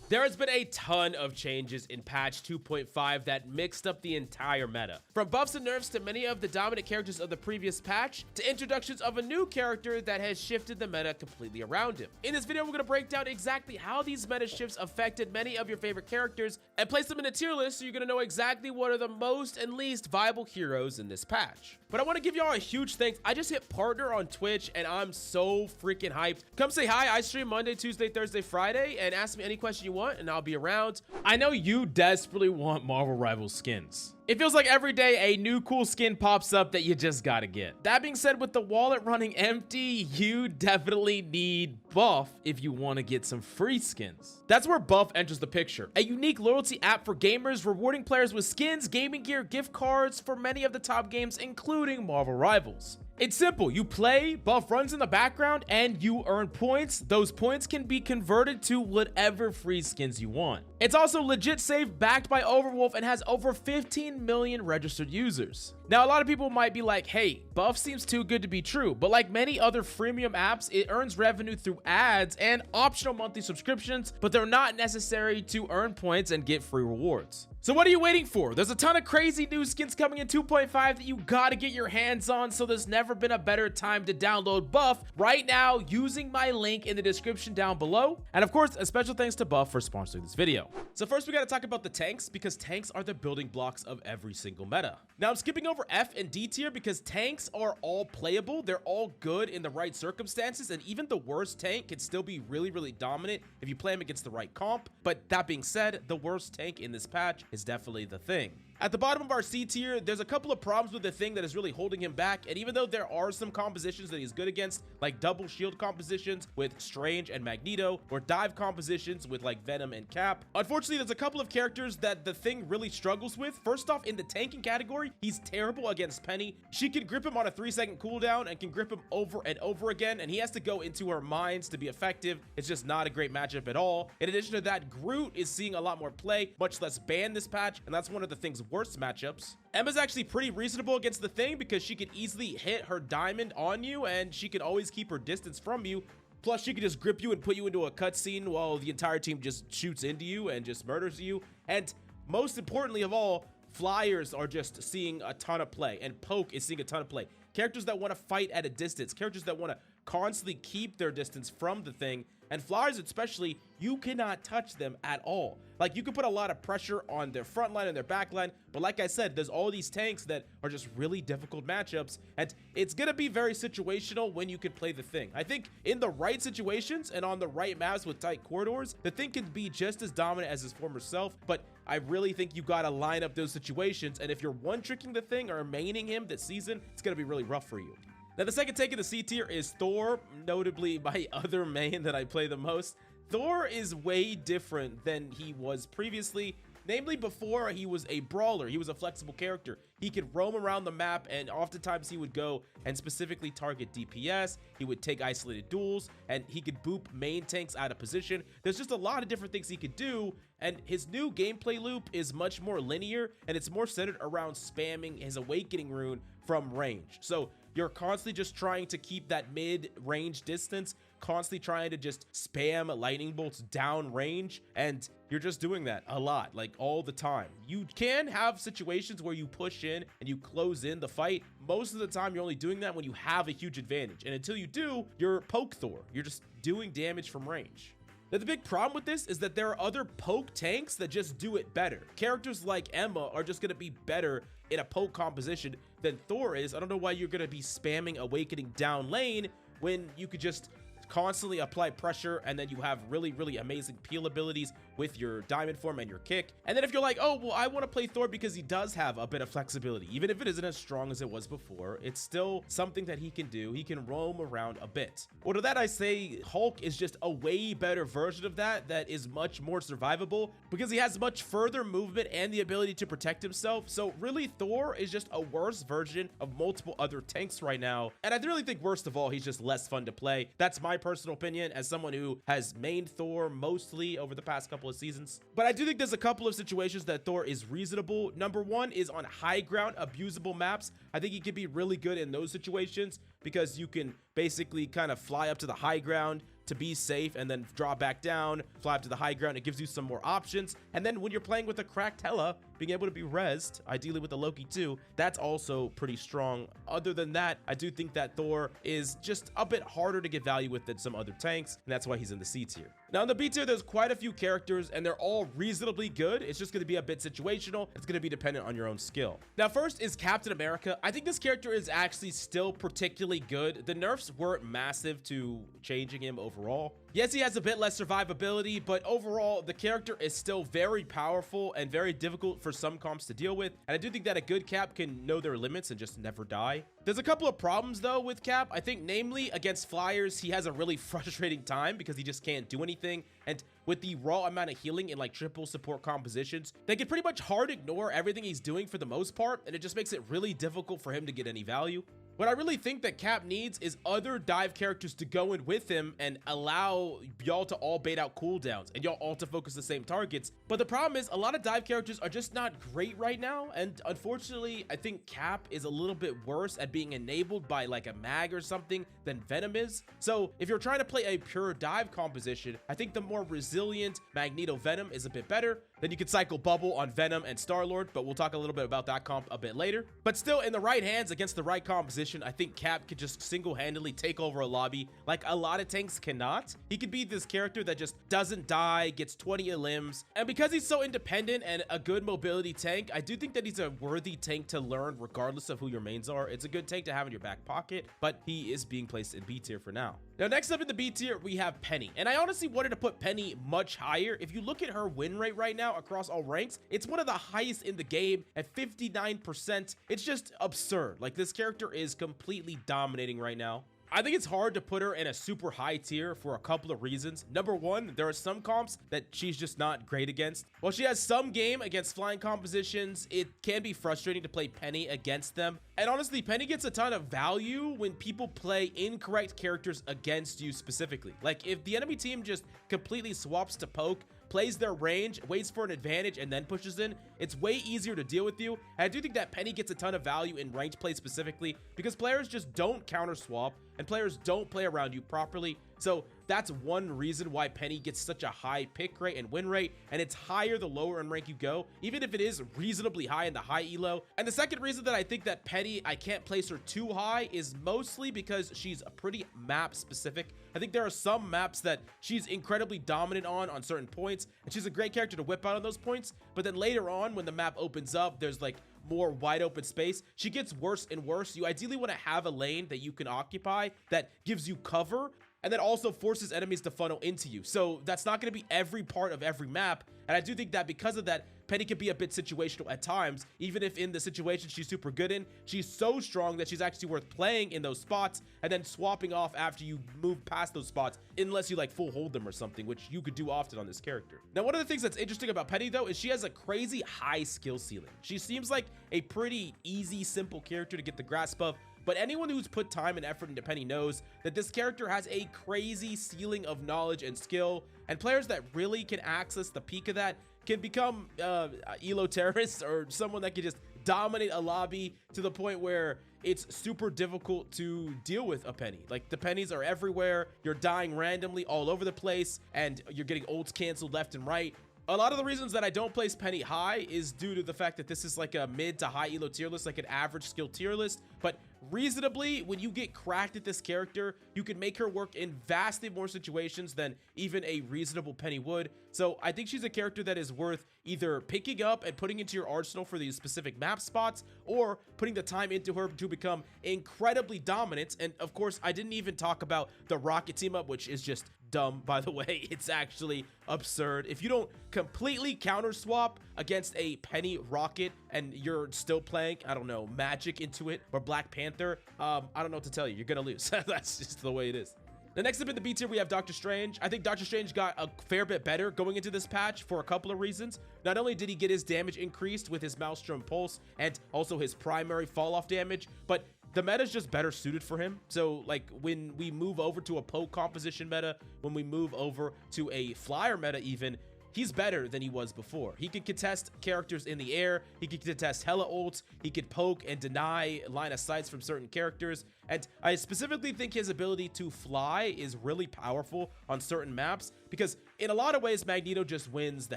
There has been a ton of changes in patch 2.5 that mixed up the entire meta. From buffs and nerfs to many of the dominant characters of the previous patch, to introductions of a new character that has shifted the meta completely around him. In this video, we're going to break down exactly how these meta shifts affected many of your favorite characters and place them in a tier list so you're going to know exactly what are the most and least viable heroes in this patch. But I want to give y'all a huge thanks. I just hit partner on Twitch and I'm so freaking hyped. Come say hi. I stream Monday, Tuesday, Thursday, Friday, and ask me any question you want and I'll be around. I know you desperately want Marvelrivals skins. It feels like every day a new cool skin pops up that you just gotta get. That being said, with the wallet running empty, you definitely need Buff if you want to get some free skins. That's where Buff enters the picture. A unique loyalty app for gamers, rewarding players with skins, gaming gear, gift cards for many of the top games, including Marvelrivals. It's simple. You play, Buff runs in the background, and you earn points. Those points can be converted to whatever free skins you want. It's also legit safe, backed by Overwolf, and has over 15 million registered users. Now, a lot of people might be like, hey, Buff seems too good to be true, but like many other freemium apps, it earns revenue through ads and optional monthly subscriptions, but they're not necessary to earn points and get free rewards. So what are you waiting for? There's a ton of crazy new skins coming in 2.5 that you gotta get your hands on, so there's never been a better time to download Buff right now using my link in the description down below. And of course, a special thanks to Buff for sponsoring this video. So first we gotta talk about the tanks, because tanks are the building blocks of every single meta. Now I'm skipping over F and D tier because tanks are all playable. They're all good in the right circumstances, and even the worst tank can still be really dominant if you play them against the right comp. But that being said, the worst tank in this patch is definitely the Thing. At the bottom of our C tier, there's a couple of problems with the Thing that is really holding him back, and even though there are some compositions that he's good against, like double shield compositions with Strange and Magneto, or dive compositions with like Venom and Cap, unfortunately there's a couple of characters that the Thing really struggles with. First off, in the tanking category, he's terrible against Penny. She can grip him on a 3-second cooldown and can grip him over and over again, and he has to go into her mines to be effective. It's just not a great matchup at all. In addition to that, Groot is seeing a lot more play, much less ban this patch, and that's one of the Thing's worst matchups. Emma's actually pretty reasonable against the Thing because she can easily hit her diamond on you and she can always keep her distance from you. Plus, she can just grip you and put you into a cutscene while the entire team just shoots into you and just murders you. And most importantly of all, Flyers are just seeing a ton of play, and Poke is seeing a ton of play. Characters that want to fight at a distance, characters that want to constantly keep their distance from the Thing, and Flyers especially, you cannot touch them at all. Like, you can put a lot of pressure on their front line and their back line, but like I said, there's all these tanks that are just really difficult matchups, and it's gonna be very situational when you can play the Thing. I think in the right situations and on the right maps with tight corridors, the Thing can be just as dominant as his former self, but I really think you gotta line up those situations, and if you're one-tricking the Thing or maining him this season, it's gonna be really rough for you. Now, the second take in the C tier is Thor, notably my other main that I play the most. Thor is way different than he was previously. Namely, before he was a brawler, he was a flexible character. He could roam around the map, and oftentimes he would go and specifically target DPS. He would take isolated duels, and he could boop main tanks out of position. There's just a lot of different things he could do, and his new gameplay loop is much more linear, and it's more centered around spamming his awakening rune from range. So you're constantly just trying to keep that mid-range distance, constantly trying to just spam lightning bolts down range, and you're just doing that a lot, like all the time. You can have situations where you push in and you close in the fight. Most of the time, you're only doing that when you have a huge advantage, and until you do, you're Poke Thor. You're just doing damage from range. Now, the big problem with this is that there are other poke tanks that just do it better. Characters like Emma are just going to be better in a poke composition than Thor is. I don't know why you're going to be spamming Awakening down lane when you could just constantly apply pressure, and then you have really amazing peel abilities with your diamond form and your kick. And then if you're like, oh, well, I want to play Thor because he does have a bit of flexibility, even if it isn't as strong as it was before, it's still something that he can do. He can roam around a bit. Well, to that I say Hulk is just a way better version of that is much more survivable because he has much further movement and the ability to protect himself. So really, Thor is just a worse version of multiple other tanks right now, and I really think worst of all, he's just less fun to play. That's my personal opinion as someone who has mained Thor mostly over the past couple of seasons. But I do think there's a couple of situations that Thor is reasonable. Number one is on high ground abusable maps. I think he can be really good in those situations because you can basically kind of fly up to the high ground, to be safe and then drop back down, fly up to the high ground. It gives you some more options. And then when you're playing with a cracked Hela, being able to be rezzed, ideally with the Loki too, that's also pretty strong. Other than that, I do think that Thor is just a bit harder to get value with than some other tanks, and that's why he's in the C tier. Now in the B tier, there's quite a few characters, and they're all reasonably good. It's just going to be a bit situational. It's going to be dependent on your own skill. Now first is Captain America. I think this character is actually still particularly good. The nerfs weren't massive to changing him overall. Yes, he has a bit less survivability, but overall, the character is still very powerful and very difficult for some comps to deal with. And I do think that a good Cap can know their limits and just never die. There's a couple of problems though with Cap. I think namely against flyers, he has a really frustrating time because he just can't do anything. And with the raw amount of healing in like triple support compositions, they can pretty much hard ignore everything he's doing for the most part. And it just makes it really difficult for him to get any value. What I really think that Cap needs is other dive characters to go in with him and allow y'all to all bait out cooldowns and y'all all to focus the same targets. But the problem is a lot of dive characters are just not great right now. And unfortunately, I think Cap is a little bit worse at being enabled by like a mag or something than Venom is. So if you're trying to play a pure dive composition, I think the more resilient Magneto Venom is a bit better. Then you could cycle Bubble on Venom and Starlord, but we'll talk a little bit about that comp a bit later. But still, in the right hands against the right composition, I think Cap could just single-handedly take over a lobby like a lot of tanks cannot. He could be this character that just doesn't die, gets 20 limbs, and because he's so independent and a good mobility tank, I do think that he's a worthy tank to learn regardless of who your mains are. It's a good tank to have in your back pocket, but he is being placed in B tier for now. Now, next up in the B tier, we have Peni, and I honestly wanted to put Peni much higher. If you look at her win rate right now across all ranks, it's one of the highest in the game at 59%. It's just absurd. Like, this character is completely dominating right now. I think it's hard to put her in a super high tier for a couple of reasons. Number one, there are some comps that she's just not great against. While she has some game against flying compositions, it can be frustrating to play Peni against them. And honestly, Peni gets a ton of value when people play incorrect characters against you specifically. Like if the enemy team just completely swaps to poke, plays their range, waits for an advantage, and then pushes in, it's way easier to deal with you. And I do think that Peni gets a ton of value in ranked play specifically because players just don't counter swap and players don't play around you properly. So that's one reason why Peni gets such a high pick rate and win rate, and it's higher the lower in rank you go, even if it is reasonably high in the high elo. And the second reason that I think that Peni, I can't place her too high is mostly because she's a pretty map specific. I think there are some maps that she's incredibly dominant on certain points, and she's a great character to whip out on those points. But then later on, when the map opens up, there's like more wide open space. She gets worse and worse. You ideally want to have a lane that you can occupy that gives you cover and that also forces enemies to funnel into you. So that's not going to be every part of every map. And I do think that because of that, Peni can be a bit situational at times. Even if in the situation she's super good in, she's so strong that she's actually worth playing in those spots and then swapping off after you move past those spots, unless you like full hold them or something, which you could do often on this character. Now, one of the things that's interesting about Peni though is she has a crazy high skill ceiling. She seems like a pretty easy, simple character to get the grasp of, but anyone who's put time and effort into Peni knows that this character has a crazy ceiling of knowledge and skill, and players that really can access the peak of that can become elo terrorists or someone that can just dominate a lobby to the point where it's super difficult to deal with a Peni. Like the Penis are everywhere, you're dying randomly all over the place, and you're getting ults canceled left and right. A lot of the reasons that I don't place Peni high is due to the fact that this is like a mid to high elo tier list, like an average skill tier list. But reasonably, when you get cracked at this character, you can make her work in vastly more situations than even a reasonable Peni would. So I think she's a character that is worth either picking up and putting into your arsenal for these specific map spots, or putting the time into her to become incredibly dominant. And of course, I didn't even talk about the Rocket team up, which is just dumb, by the way. It's actually absurd. If you don't completely counter swap against a Peni Rocket and you're still playing, I don't know, Magik into it or Black Panther, I don't know what to tell you. You're gonna lose. That's just the way it is. The next up in the B tier, we have Doctor Strange. I think Doctor Strange got a fair bit better going into this patch for a couple of reasons. Not only did he get his damage increased with his Maelstrom Pulse and also his primary fall off damage, but the meta is just better suited for him. So like when we move over to a poke composition meta, when we move over to a flyer meta even, he's better than he was before. He can contest characters in the air. He can contest Hela ults. He could poke and deny line of sights from certain characters. And I specifically think his ability to fly is really powerful on certain maps, because in a lot of ways, Magneto just wins the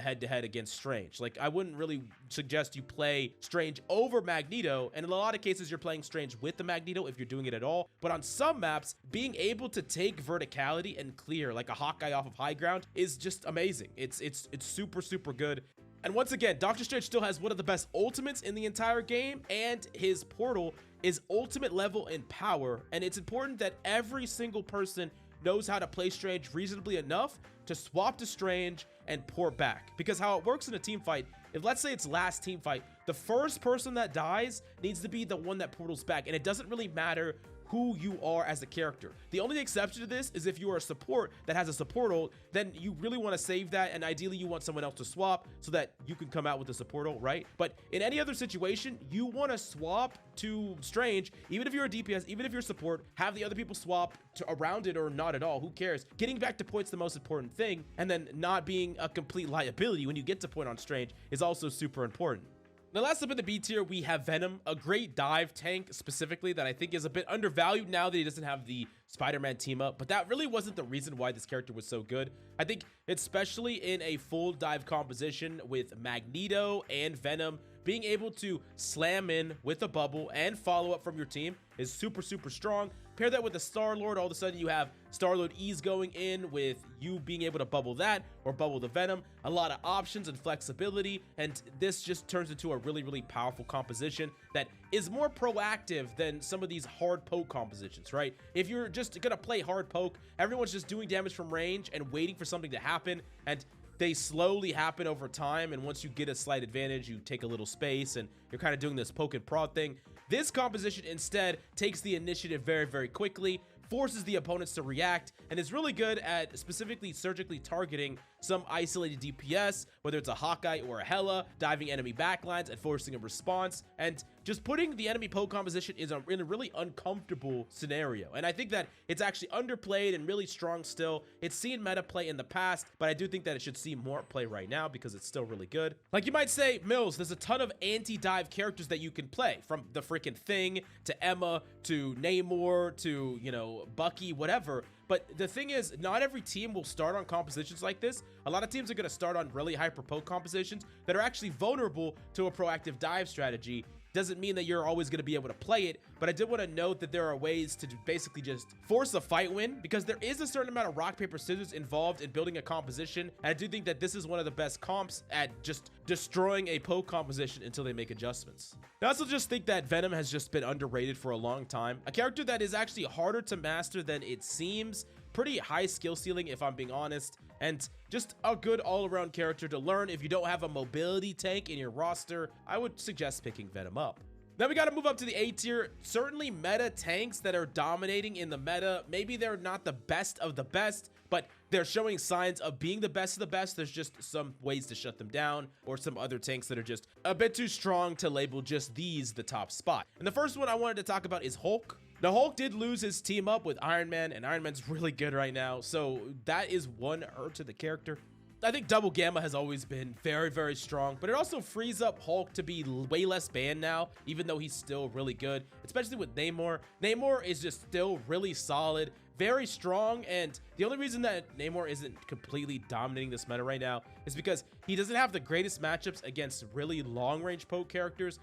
head-to-head against Strange. Like, I wouldn't really suggest you play Strange over Magneto, and in a lot of cases, you're playing Strange with the Magneto if you're doing it at all. But on some maps, being able to take verticality and clear like a Hawkeye off of high ground is just amazing. It's super, super good. And once again, Doctor Strange still has one of the best ultimates in the entire game, and his portal is ultimate level in power. And it's important that every single person knows how to play Strange reasonably enough to swap to Strange and port back. Because how it works in a team fight, if let's say it's last team fight, the first person that dies needs to be the one that portals back, and it doesn't really matter who you are as a character. The only exception to this is if you are a support that has a support ult, then you really want to save that, and ideally you want someone else to swap so that you can come out with a support ult, right? But in any other situation, you want to swap to Strange, even if you're a DPS, even if you're support, have the other people swap to around it or not at all, who cares? Getting back to point's the most important thing, and then not being a complete liability when you get to point on Strange is also super important. Now, last up in the B tier, we have Venom, a great dive tank specifically that I think is a bit undervalued now that he doesn't have the Spider-Man team up, but that really wasn't the reason why this character was so good. I think especially in a full dive composition with Magneto and Venom, being able to slam in with a bubble and follow up from your team is super, super strong. Pair that with the Starlord, all of a sudden you have Starlord E's going in with you being able to bubble that or bubble the Venom. A lot of options and flexibility, and this just turns into a really, really powerful composition that is more proactive than some of these hard poke compositions, right? If you're just gonna play hard poke, everyone's just doing damage from range and waiting for something to happen, and they slowly happen over time, and once you get a slight advantage, you take a little space, and you're kind of doing this poke and prod thing. This composition instead takes the initiative very, very quickly, forces the opponents to react, and is really good at specifically surgically targeting some isolated DPS, whether it's a Hawkeye or a Hela, diving enemy backlines and forcing a response, and just putting the enemy poke composition in a really uncomfortable scenario. And I think that it's actually underplayed and really strong still. It's seen meta play in the past, but I do think that it should see more play right now because it's still really good. Like you might say, Mills, there's a ton of anti-dive characters that you can play, from the freaking Thing to Emma to Namor to, you know, Bucky, whatever. But the thing is, not every team will start on compositions like this. A lot of teams are going to start on really hyper poke compositions that are actually vulnerable to a proactive dive strategy. Doesn't mean that you're always going to be able to play it, but I did want to note that there are ways to basically just force a fight win, because there is a certain amount of rock, paper, scissors involved in building a composition, and I do think that this is one of the best comps at just destroying a poke composition until they make adjustments. I also just think that Venom has just been underrated for a long time. A character that is actually harder to master than it seems, pretty high skill ceiling if I'm being honest, and just a good all-around character to learn. If you don't have a mobility tank in your roster, I would suggest picking Venom up. Then we got to move up to the A tier. Certainly meta tanks that are dominating in the meta. Maybe they're not the best of the best, but they're showing signs of being the best of the best. There's just some ways to shut them down, or some other tanks that are just a bit too strong to label just these the top spot. And the first one I wanted to talk about is Hulk. Now, Hulk did lose his team up with Ironman, and Ironman's really good right now, so that is one hurt to the character. I think Double Gamma has always been very, very strong, but it also frees up Hulk to be way less banned now, even though he's still really good, especially with Namor. Namor is just still really solid, very strong, and the only reason that Namor isn't completely dominating this meta right now is because he doesn't have the greatest matchups against really long-range poke characters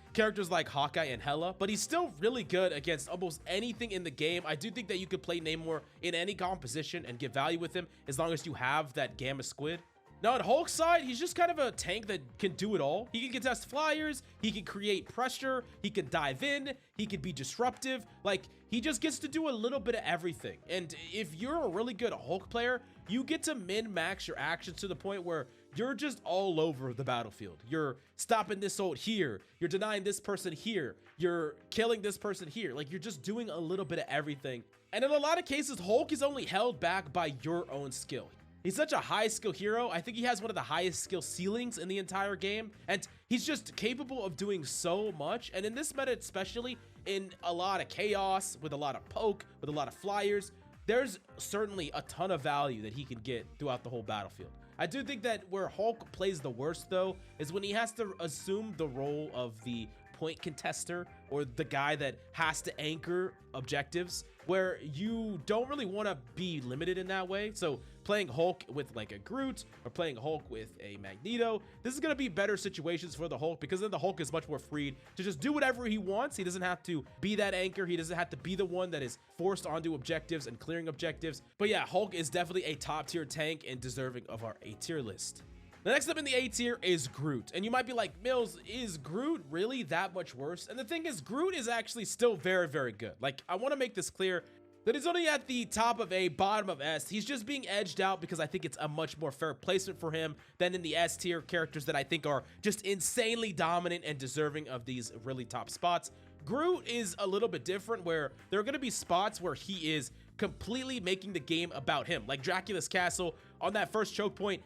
like Hawkeye and Hela, but he's still really good against almost anything in the game. I do think that you could play Namor in any composition and get value with him as long as you have that Gamma Squid. Now, on Hulk's side, he's just kind of a tank that can do it all. He can contest flyers, he can create pressure, he can dive in, he can be disruptive. Like, he just gets to do a little bit of everything. And if you're a really good Hulk player, you get to min-max your actions to the point where you're just all over the battlefield. You're stopping this ult here, you're denying this person here, you're killing this person here. Like, you're just doing a little bit of everything. And in a lot of cases, Hulk is only held back by your own skill. He's such a high skill hero. I think he has one of the highest skill ceilings in the entire game, and he's just capable of doing so much. And in this meta, especially in a lot of chaos, with a lot of poke, with a lot of flyers, there's certainly a ton of value that he can get throughout the whole battlefield. I do think that where Hulk plays the worst, though, is when he has to assume the role of the point contester or the guy that has to anchor objectives, where you don't really want to be limited in that way. So playing Hulk with like a Groot or playing Hulk with a Magneto, this is going to be better situations for the Hulk, because then the Hulk is much more freed to just do whatever he wants. He doesn't have to be that anchor. He doesn't have to be the one that is forced onto objectives and clearing objectives. But yeah, Hulk is definitely a top tier tank and deserving of our A tier list. The next up in the A tier is Groot. And you might be like, Mills, is Groot really that much worse? And the thing is, Groot is actually still very, very good. Like, I want to make this clear that he's only at the top of A, bottom of S. He's just being edged out because I think it's a much more fair placement for him than in the S tier characters that I think are just insanely dominant and deserving of these really top spots. Groot is a little bit different, where there are going to be spots where he is completely making the game about him. Like Dracula's Castle, on that first choke point,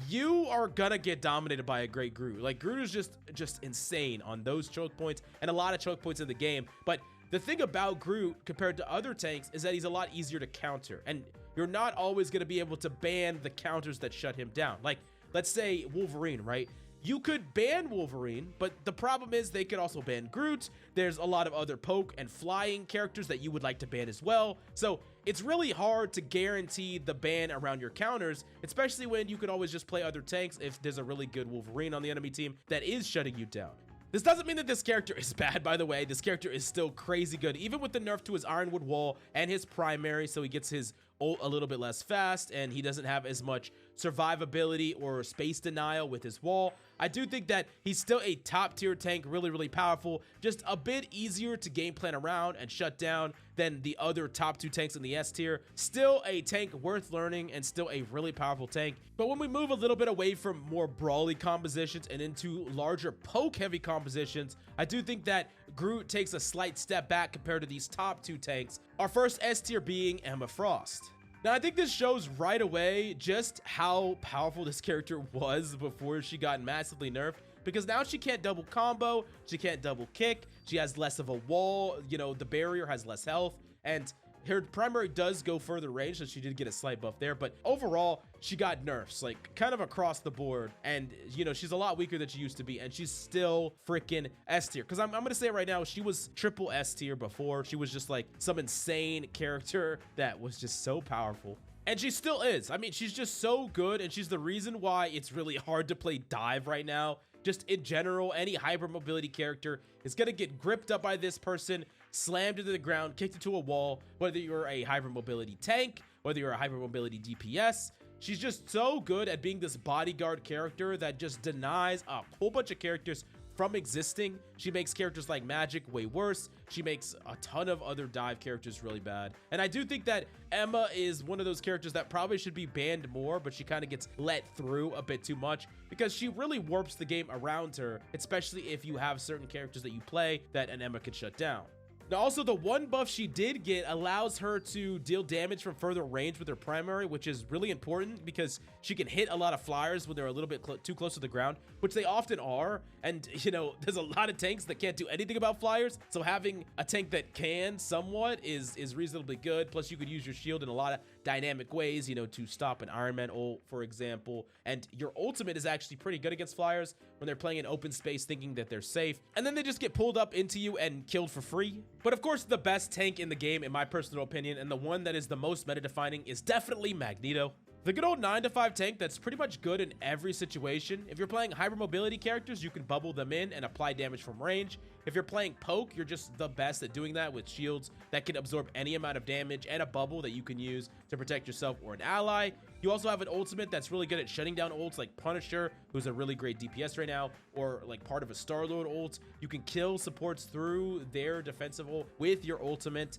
you are gonna get dominated by a great Groot. Like, Groot is just insane on those choke points and a lot of choke points in the game. But the thing about Groot compared to other tanks is that he's a lot easier to counter, and you're not always gonna be able to ban the counters that shut him down. Like, let's say Wolverine, right? You could ban Wolverine, but the problem is they could also ban Groot. There's a lot of other poke and flying characters that you would like to ban as well. So it's really hard to guarantee the ban around your counters, especially when you can always just play other tanks if there's a really good Wolverine on the enemy team that is shutting you down. This doesn't mean that this character is bad, by the way. This character is still crazy good, even with the nerf to his Ironwood wall and his primary, so he gets his ult a little bit less fast, and he doesn't have as much survivability or space denial with his wall. I do think that he's still a top tier tank, really, really powerful, just a bit easier to game plan around and shut down than the other top two tanks in the S tier. Still a tank worth learning and still a really powerful tank. But when we move a little bit away from more brawly compositions and into larger poke heavy compositions, I do think that Groot takes a slight step back compared to these top two tanks. Our first S tier being Emma Frost. Now, I think this shows right away just how powerful this character was before she got massively nerfed, because now she can't double combo, she can't double kick, she has less of a wall, you know, the barrier has less health, and her primary does go further range, so she did get a slight buff there, but overall, she got nerfs, like, kind of across the board, and, you know, she's a lot weaker than she used to be, and she's still freaking S tier, because I'm gonna say it right now, she was triple S tier before. She was just, like, some insane character that was just so powerful. And she still is. I mean, she's just so good, and she's the reason why it's really hard to play dive right now. Just in general, any hypermobility character is gonna get gripped up by this person, slammed into the ground, kicked into a wall, whether you're a hypermobility tank, whether you're a hypermobility DPS. She's just so good at being this bodyguard character that just denies a whole bunch of characters from existing. She makes characters like Magik way worse. She makes a ton of other dive characters really bad. And I do think that Emma is one of those characters that probably should be banned more, but she kind of gets let through a bit too much because she really warps the game around her, especially if you have certain characters that you play that an Emma can shut down. Now, also, the one buff she did get allows her to deal damage from further range with her primary, which is really important because she can hit a lot of flyers when they're a little bit too close to the ground, which they often are. And, you know, there's a lot of tanks that can't do anything about flyers. So having a tank that can somewhat is reasonably good. Plus, you could use your shield in a lot of dynamic ways, you know, to stop an Ironman ult, for example. And your ultimate is actually pretty good against flyers when they're playing in open space thinking that they're safe. And then they just get pulled up into you and killed for free. But of course, the best tank in the game, in my personal opinion, and the one that is the most meta-defining is definitely Magneto. The good old 9-to-5 tank that's pretty much good in every situation. If you're playing hypermobility characters, you can bubble them in and apply damage from range. If you're playing poke, you're just the best at doing that with shields that can absorb any amount of damage and a bubble that you can use to protect yourself or an ally. You also have an ultimate that's really good at shutting down ults like Punisher, who's a really great DPS right now, or like part of a Starlord ult. You can kill supports through their defensive ult with your ultimate.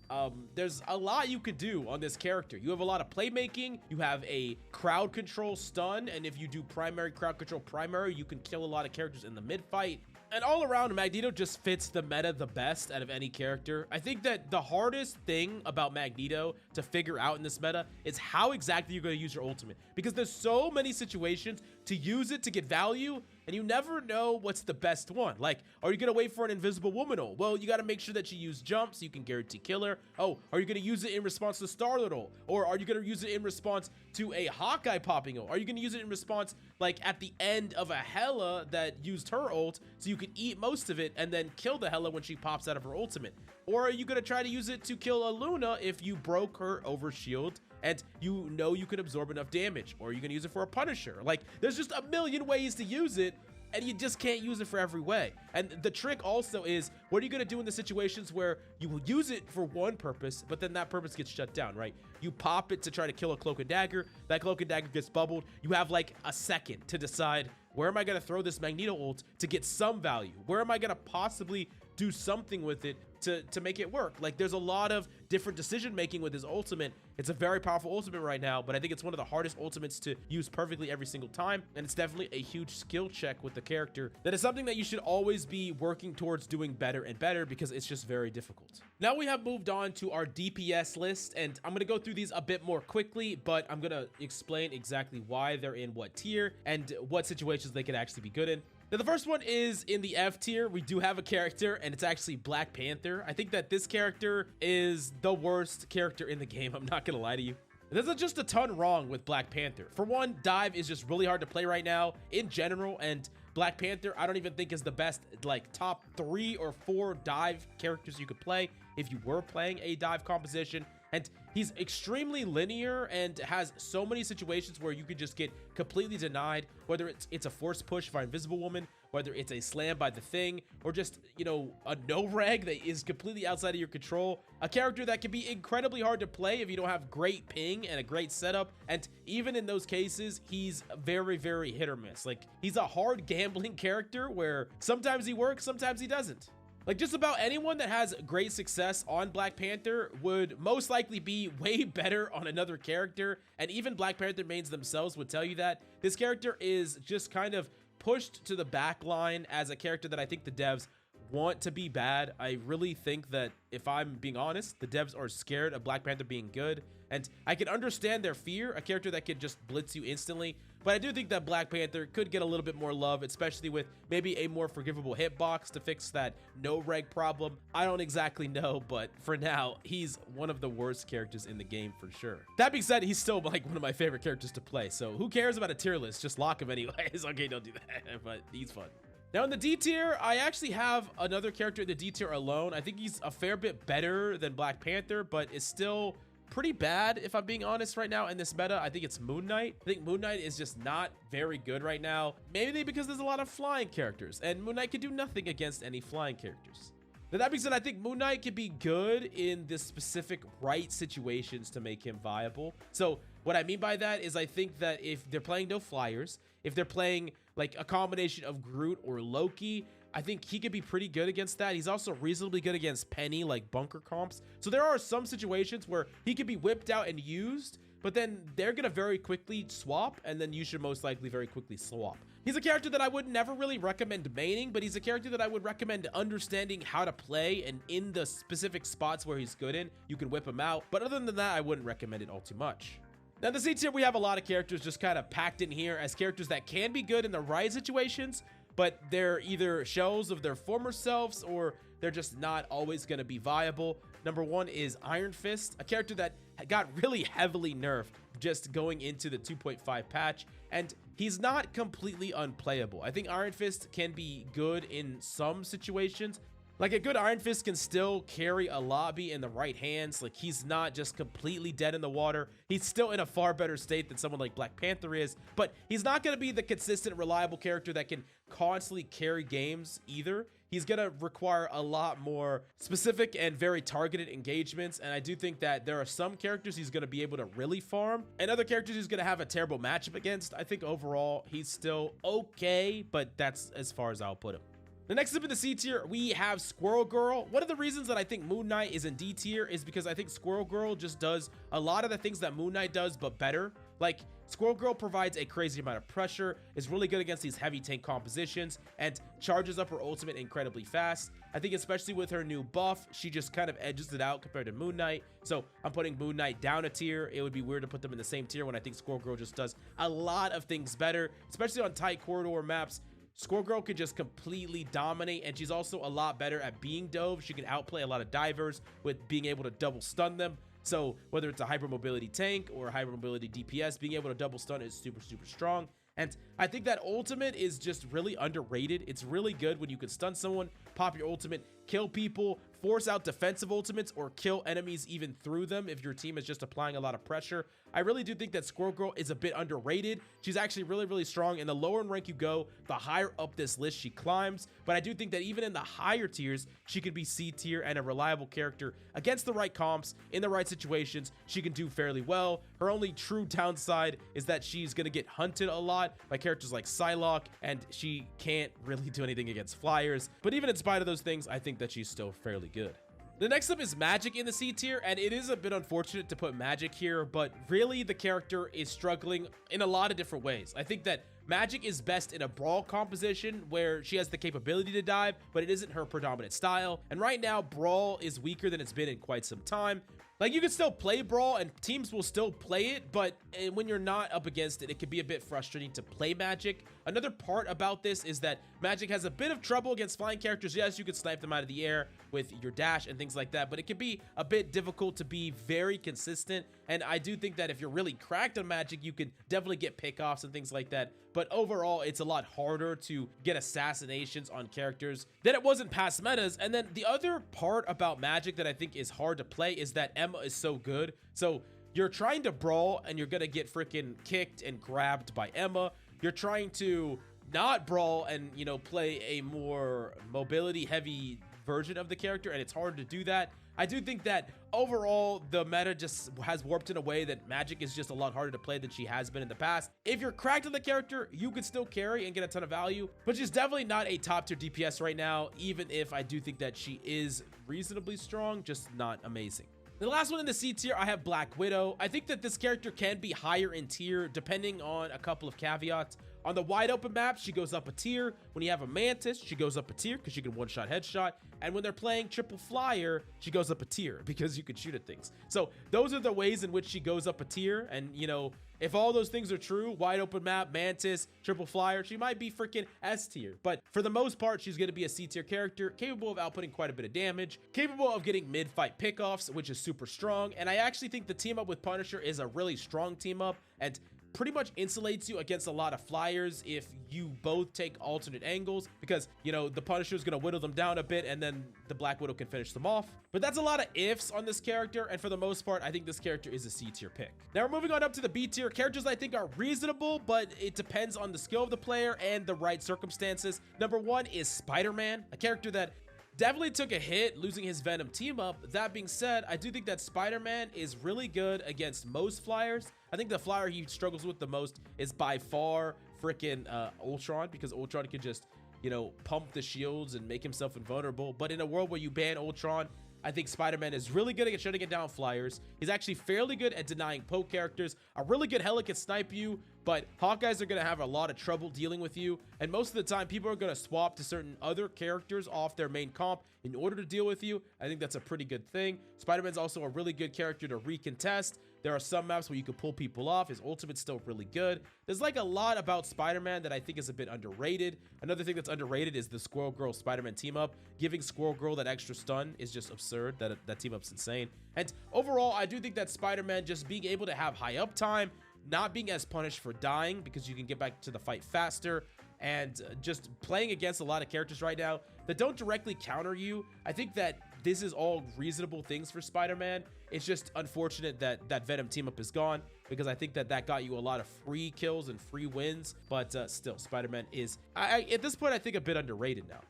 There's a lot you could do on this character. You have a lot of playmaking. You have a crowd control stun, and if you do primary crowd control primary, you can kill a lot of characters in the mid fight. And all around, Magneto just fits the meta the best out of any character. I think that the hardest thing about Magneto to figure out in this meta is how exactly you're going to use your ultimate, because there's so many situations to use it to get value, and you never know what's the best one. Like, are you gonna wait for an invisible woman ult? Well, you gotta make sure that you use jump so you can guarantee kill her. Oh, are you gonna use it in response to Starlord ult? Or are you gonna use it in response to a Hawkeye popping ult? Are you gonna use it in response, like, at the end of a Hela that used her ult so you could eat most of it and then kill the Hela when she pops out of her ultimate? Or are you gonna try to use it to kill a Luna if you broke her over shield and you know you can absorb enough damage? Or are you gonna use it for a Punisher? Like, there's just a million ways to use it, and you just can't use it for every way. And the trick also is, what are you gonna do in the situations where you will use it for one purpose, but then that purpose gets shut down, right? You pop it to try to kill a Cloak and Dagger, that Cloak and Dagger gets bubbled, you have like a second to decide, where am I gonna throw this Magneto ult to get some value? Where am I gonna possibly do something with it to make it work? Like, there's a lot of different decision making with his ultimate. It's a very powerful ultimate right now, but I think it's one of the hardest ultimates to use perfectly every single time, and it's definitely a huge skill check with the character. That is something that you should always be working towards doing better and better, because it's just very difficult. Now we have moved on to our DPS list, and I'm gonna go through these a bit more quickly, but I'm gonna explain exactly why they're in what tier and what situations they could actually be good in. Now, the first one is in the F tier. We do have a character, and it's actually Black Panther. I think that this character is the worst character in the game. I'm not gonna lie to you. There's just a ton wrong with Black Panther. For one, dive is just really hard to play right now in general, and Black Panther, I don't even think is the best, like, top 3 or 4 dive characters you could play if you were playing a dive composition. And he's extremely linear and has so many situations where you could just get completely denied, whether it's a force push by Invisible Woman, whether it's a slam by the Thing, or just, you know, a no-reg that is completely outside of your control. A character that can be incredibly hard to play if you don't have great ping and a great setup. And even in those cases, he's very, very hit or miss. Like, he's a hard gambling character where sometimes he works, sometimes he doesn't. Like, just about anyone that has great success on Black Panther would most likely be way better on another character, and even Black Panther mains themselves would tell you that. This character is just kind of pushed to the back line as a character that I think the devs want to be bad. I really think that, if I'm being honest, the devs are scared of Black Panther being good, and I can understand their fear, a character that could just blitz you instantly. But I do think that Black Panther could get a little bit more love, especially with maybe a more forgivable hitbox to fix that no-reg problem. I don't exactly know, but for now, he's one of the worst characters in the game for sure. That being said, he's still like one of my favorite characters to play, so who cares about a tier list? Just lock him anyways. Okay, don't do that, but he's fun. Now in the D tier, I actually have another character in the D tier alone. I think he's a fair bit better than Black Panther, but is still pretty bad, if I'm being honest right now in this meta. I think it's Moon Knight. I think Moon Knight is just not very good right now. Maybe because there's a lot of flying characters, and Moon Knight can do nothing against any flying characters. Now, that being said, I think Moon Knight can be good in the specific right situations to make him viable. So what I mean by that is, I think that if they're playing no flyers, if they're playing like a combination of Groot or Loki, I think he could be pretty good against that. He's also reasonably good against Penny, like bunker comps. So there are some situations where he could be whipped out and used, but then they're gonna very quickly swap, and then you should most likely very quickly swap. He's a character that I would never really recommend maining, but he's a character that I would recommend understanding how to play, and in the specific spots where he's good in, you can whip him out. But other than that, I wouldn't recommend it all too much. Now, in the C tier, we have a lot of characters just kind of packed in here as characters that can be good in the right situations, but they're either shells of their former selves, or they're just not always going to be viable. Number one is Ironfist, a character that got really heavily nerfed just going into the 2.5 patch, and he's not completely unplayable. I think Ironfist can be good in some situations. Like, a good Ironfist can still carry a lobby in the right hands. Like, he's not just completely dead in the water. He's still in a far better state than someone like Black Panther is, but he's not going to be the consistent, reliable character that can constantly carry games either. He's going to require a lot more specific and very targeted engagements, and I do think that there are some characters he's going to be able to really farm, and other characters he's going to have a terrible matchup against. I think overall he's still okay, but that's as far as I'll put him. The next up in the C tier, we have Squirrel Girl. One of the reasons that I think Moon Knight is in D tier is because I think Squirrel Girl just does a lot of the things that Moon Knight does, but better. Like, Squirrel Girl provides a crazy amount of pressure, is really good against these heavy tank compositions, and charges up her ultimate incredibly fast. I think especially with her new buff, she just kind of edges it out compared to Moon Knight. So I'm putting Moon Knight down a tier. It would be weird to put them in the same tier when I think Squirrel Girl just does a lot of things better, especially on tight corridor maps. Squirrel Girl can just completely dominate, and she's also a lot better at being dove. She can outplay a lot of divers with being able to double stun them. So whether it's a hypermobility tank or a hypermobility DPS, being able to double stun is super strong. And I think that ultimate is just really underrated. It's really good when you can stun someone, pop your ultimate, kill people, force out defensive ultimates, or kill enemies even through them if your team is just applying a lot of pressure. I really do think that Squirrel Girl is a bit underrated. She's actually really strong, and the lower in rank you go, the higher up this list she climbs. But I do think that even in the higher tiers, she can be C tier and a reliable character against the right comps, in the right situations. She can do fairly well. Her only true downside is that she's going to get hunted a lot by characters like Psylocke, and she can't really do anything against flyers. But even in spite of those things, I think that she's still fairly good. The next up is Magik in the C tier, and it is a bit unfortunate to put Magik here, but really the character is struggling in a lot of different ways. I think that Magik is best in a brawl composition where she has the capability to dive, but it isn't her predominant style. And right now, brawl is weaker than it's been in quite some time. Like, you can still play brawl and teams will still play it, but when you're not up against it, it can be a bit frustrating to play Magik. Another part about this is that Magik has a bit of trouble against flying characters. Yes, you could snipe them out of the air with your dash and things like that, but it can be a bit difficult to be very consistent. And I do think that if you're really cracked on Magik, you can definitely get pickoffs and things like that. But overall, it's a lot harder to get assassinations on characters than it was in past metas. And then the other part about Magik that I think is hard to play is that Emma is so good. So you're trying to brawl and you're gonna get freaking kicked and grabbed by Emma. You're trying to not brawl and, you know, play a more mobility heavy version of the character, and it's hard to do that. I do think that overall the meta just has warped in a way that Magik is just a lot harder to play than she has been in the past. If you're cracked on the character, you could still carry and get a ton of value, but she's definitely not a top tier DPS right now, even if I do think that she is reasonably strong, just not amazing. The last one in the C tier, I have Black Widow. I think that this character can be higher in tier depending on a couple of caveats. On the wide open maps, she goes up a tier. When you have a Mantis, she goes up a tier because she can one-shot headshot. And when they're playing triple flyer, she goes up a tier because you can shoot at things. So those are the ways in which she goes up a tier. And, you know, if all those things are true, wide open map, Mantis, triple flyer, she might be freaking S tier. But for the most part, she's going to be a C tier character, capable of outputting quite a bit of damage, capable of getting mid-fight pickoffs, which is super strong. And I actually think the team up with Punisher is a really strong team up, and pretty much insulates you against a lot of flyers if you both take alternate angles, because, you know, the Punisher is going to whittle them down a bit and then the Black Widow can finish them off. But that's a lot of ifs on this character, and for the most part, I think this character is a C tier pick. Now we're moving on up to the B tier. Characters I think are reasonable, but it depends on the skill of the player and the right circumstances. Number one is Spider-Man, a character that definitely took a hit losing his Venom team up. That being said, I do think that Spider-Man is really good against most flyers. I think the flyer he struggles with the most is by far freaking Ultron, because Ultron can just, you know, pump the shields and make himself invulnerable. But in a world where you ban Ultron, I think Spider-Man is really good at shutting it down flyers. He's actually fairly good at denying poke characters. A really good Hela can snipe you, but Hawkeyes are going to have a lot of trouble dealing with you. And most of the time, people are going to swap to certain other characters off their main comp in order to deal with you. I think that's a pretty good thing. Spider-Man's also a really good character to recontest. There are some maps where you can pull people off. His ultimate's still really good. There's like a lot about Spider-Man that I think is a bit underrated. Another thing that's underrated is the Squirrel Girl Spider-Man team up. Giving Squirrel Girl that extra stun is just absurd. That team up's insane. And overall, I do think that Spider-Man just being able to have high uptime, not being as punished for dying because you can get back to the fight faster, and just playing against a lot of characters right now that don't directly counter you. I think that this is all reasonable things for Spider-Man. It's just unfortunate that that Venom team up is gone, because I think that that got you a lot of free kills and free wins. But still, Spider-Man is, at this point, I think a bit underrated now.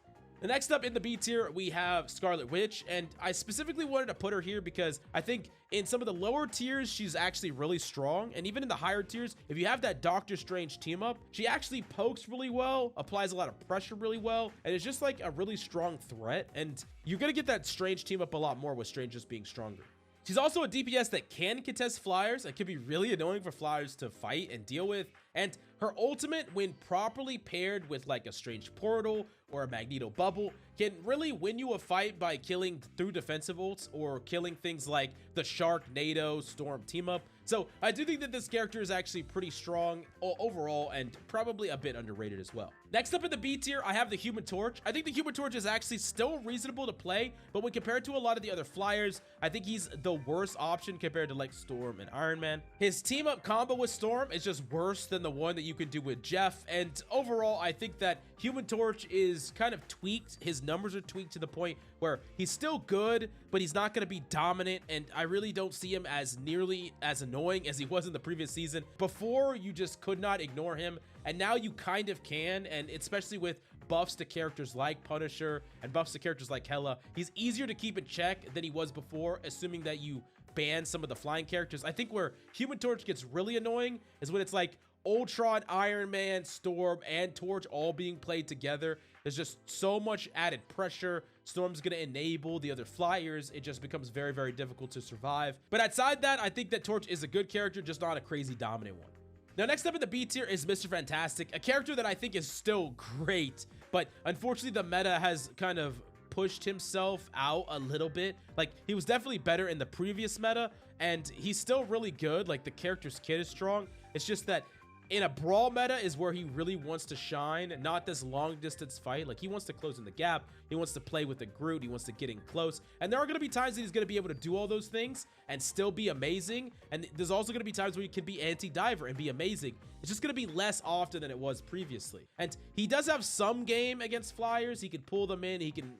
The next up in the B tier, we have Scarlet Witch, and I specifically wanted to put her here because I think in some of the lower tiers, she's actually really strong. And even in the higher tiers, if you have that Doctor Strange team up, she actually pokes really well, applies a lot of pressure really well, and is just like a really strong threat. And you're going to get that Strange team up a lot more with Strange just being stronger. She's also a DPS that can contest flyers. It can be really annoying for flyers to fight and deal with. And her ultimate, when properly paired with like a strange portal or a Magneto bubble, can really win you a fight by killing through defensive ults or killing things like the Sharknado Storm team up. So I do think that this character is actually pretty strong overall and probably a bit underrated as well. Next up in the B tier, I have the Human Torch. I think the Human Torch is actually still reasonable to play, but when compared to a lot of the other flyers, I think he's the worst option compared to like Storm and Iron Man. His team up combo with Storm is just worse than the one that you could do with Jeff. And overall, I think that Human Torch is kind of tweaked. His numbers are tweaked to the point where he's still good, but he's not going to be dominant. And I really don't see him as nearly as annoying as he was in the previous season. Before, you just could not ignore him, and now you kind of can. And especially with buffs to characters like Punisher and buffs to characters like Hela, he's easier to keep in check than he was before, assuming that you ban some of the flying characters. I think where Human Torch gets really annoying is when it's like Ultron, Iron Man, Storm, and Torch all being played together. There's just so much added pressure. Storm's going to enable the other flyers. It just becomes very, very difficult to survive. But outside that, I think that Torch is a good character, just not a crazy dominant one. Now, next up in the B tier is Mr. Fantastic, a character that I think is still great, but unfortunately the meta has kind of pushed himself out a little bit. Like, he was definitely better in the previous meta, and he's still really good. Like, the character's kit is strong. It's just that in a brawl meta is where he really wants to shine, not this long distance fight. Like, he wants to close in the gap, he wants to play with the Groot, he wants to get in close, and there are going to be times that he's going to be able to do all those things and still be amazing. And there's also going to be times where he can be anti-diver and be amazing. It's just going to be less often than it was previously. And he does have some game against flyers. He can pull them in, he can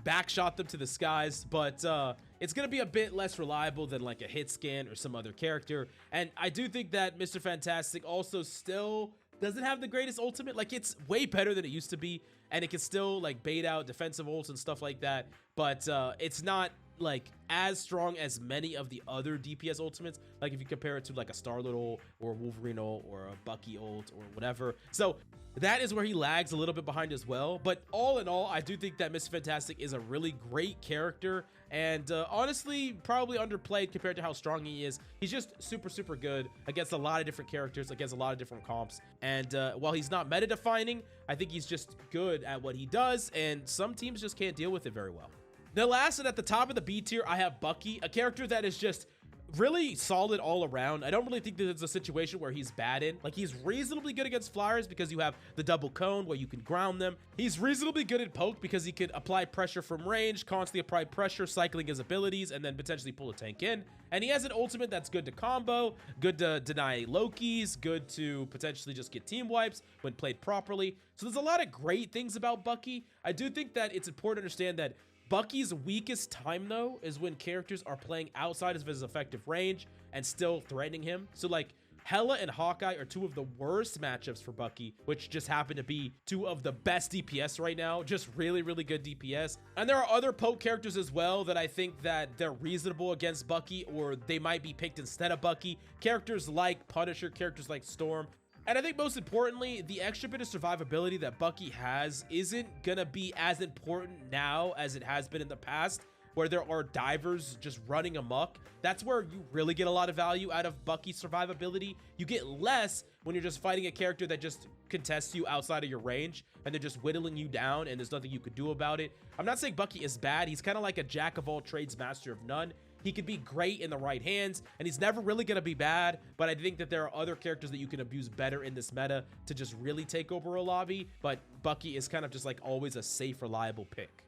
backshot them to the skies, but it's gonna be a bit less reliable than like a hit scan or some other character. And I do think that Mr. Fantastic also still doesn't have the greatest ultimate. Like, it's way better than it used to be, and it can still like bait out defensive ults and stuff like that, but it's not like as strong as many of the other DPS ultimates, like if you compare it to like a Starlord ult or a Wolverine ult or a Bucky ult or whatever. So that is where he lags a little bit behind as well. But all in all, I do think that Mr. Fantastic is a really great character, and honestly probably underplayed compared to how strong he is. He's just super, super good against a lot of different characters, against a lot of different comps. And while he's not meta defining, I think he's just good at what he does, and some teams just can't deal with it very well. Now, last and at the top of the B tier, I have Bucky, a character that is just really solid all around. I don't really think that there's a situation where he's bad in. Like, he's reasonably good against flyers because you have the double cone where you can ground them. He's reasonably good at poke because he can apply pressure from range, constantly apply pressure, cycling his abilities, and then potentially pull a tank in. And he has an ultimate that's good to combo, good to deny Lokis, good to potentially just get team wipes when played properly. So there's a lot of great things about Bucky. I do think that it's important to understand that Bucky's weakest time, though, is when characters are playing outside of his effective range and still threatening him. So, like, Hela and Hawkeye are two of the worst matchups for Bucky, which just happen to be two of the best DPS right now. Just really, really good DPS. And there are other poke characters as well that I think that they're reasonable against Bucky, or they might be picked instead of Bucky. Characters like Punisher, characters like Storm. And I think most importantly, the extra bit of survivability that Bucky has isn't gonna be as important now as it has been in the past, where there are divers just running amok. That's where you really get a lot of value out of Bucky's survivability. You get less when you're just fighting a character that just contests you outside of your range and they're just whittling you down and there's nothing you could do about it. I'm not saying Bucky is bad. He's kind of like a jack of all trades, master of none. He could be great in the right hands, and he's never really going to be bad, but I think that there are other characters that you can abuse better in this meta to just really take over a lobby, but Bucky is kind of just like always a safe, reliable pick.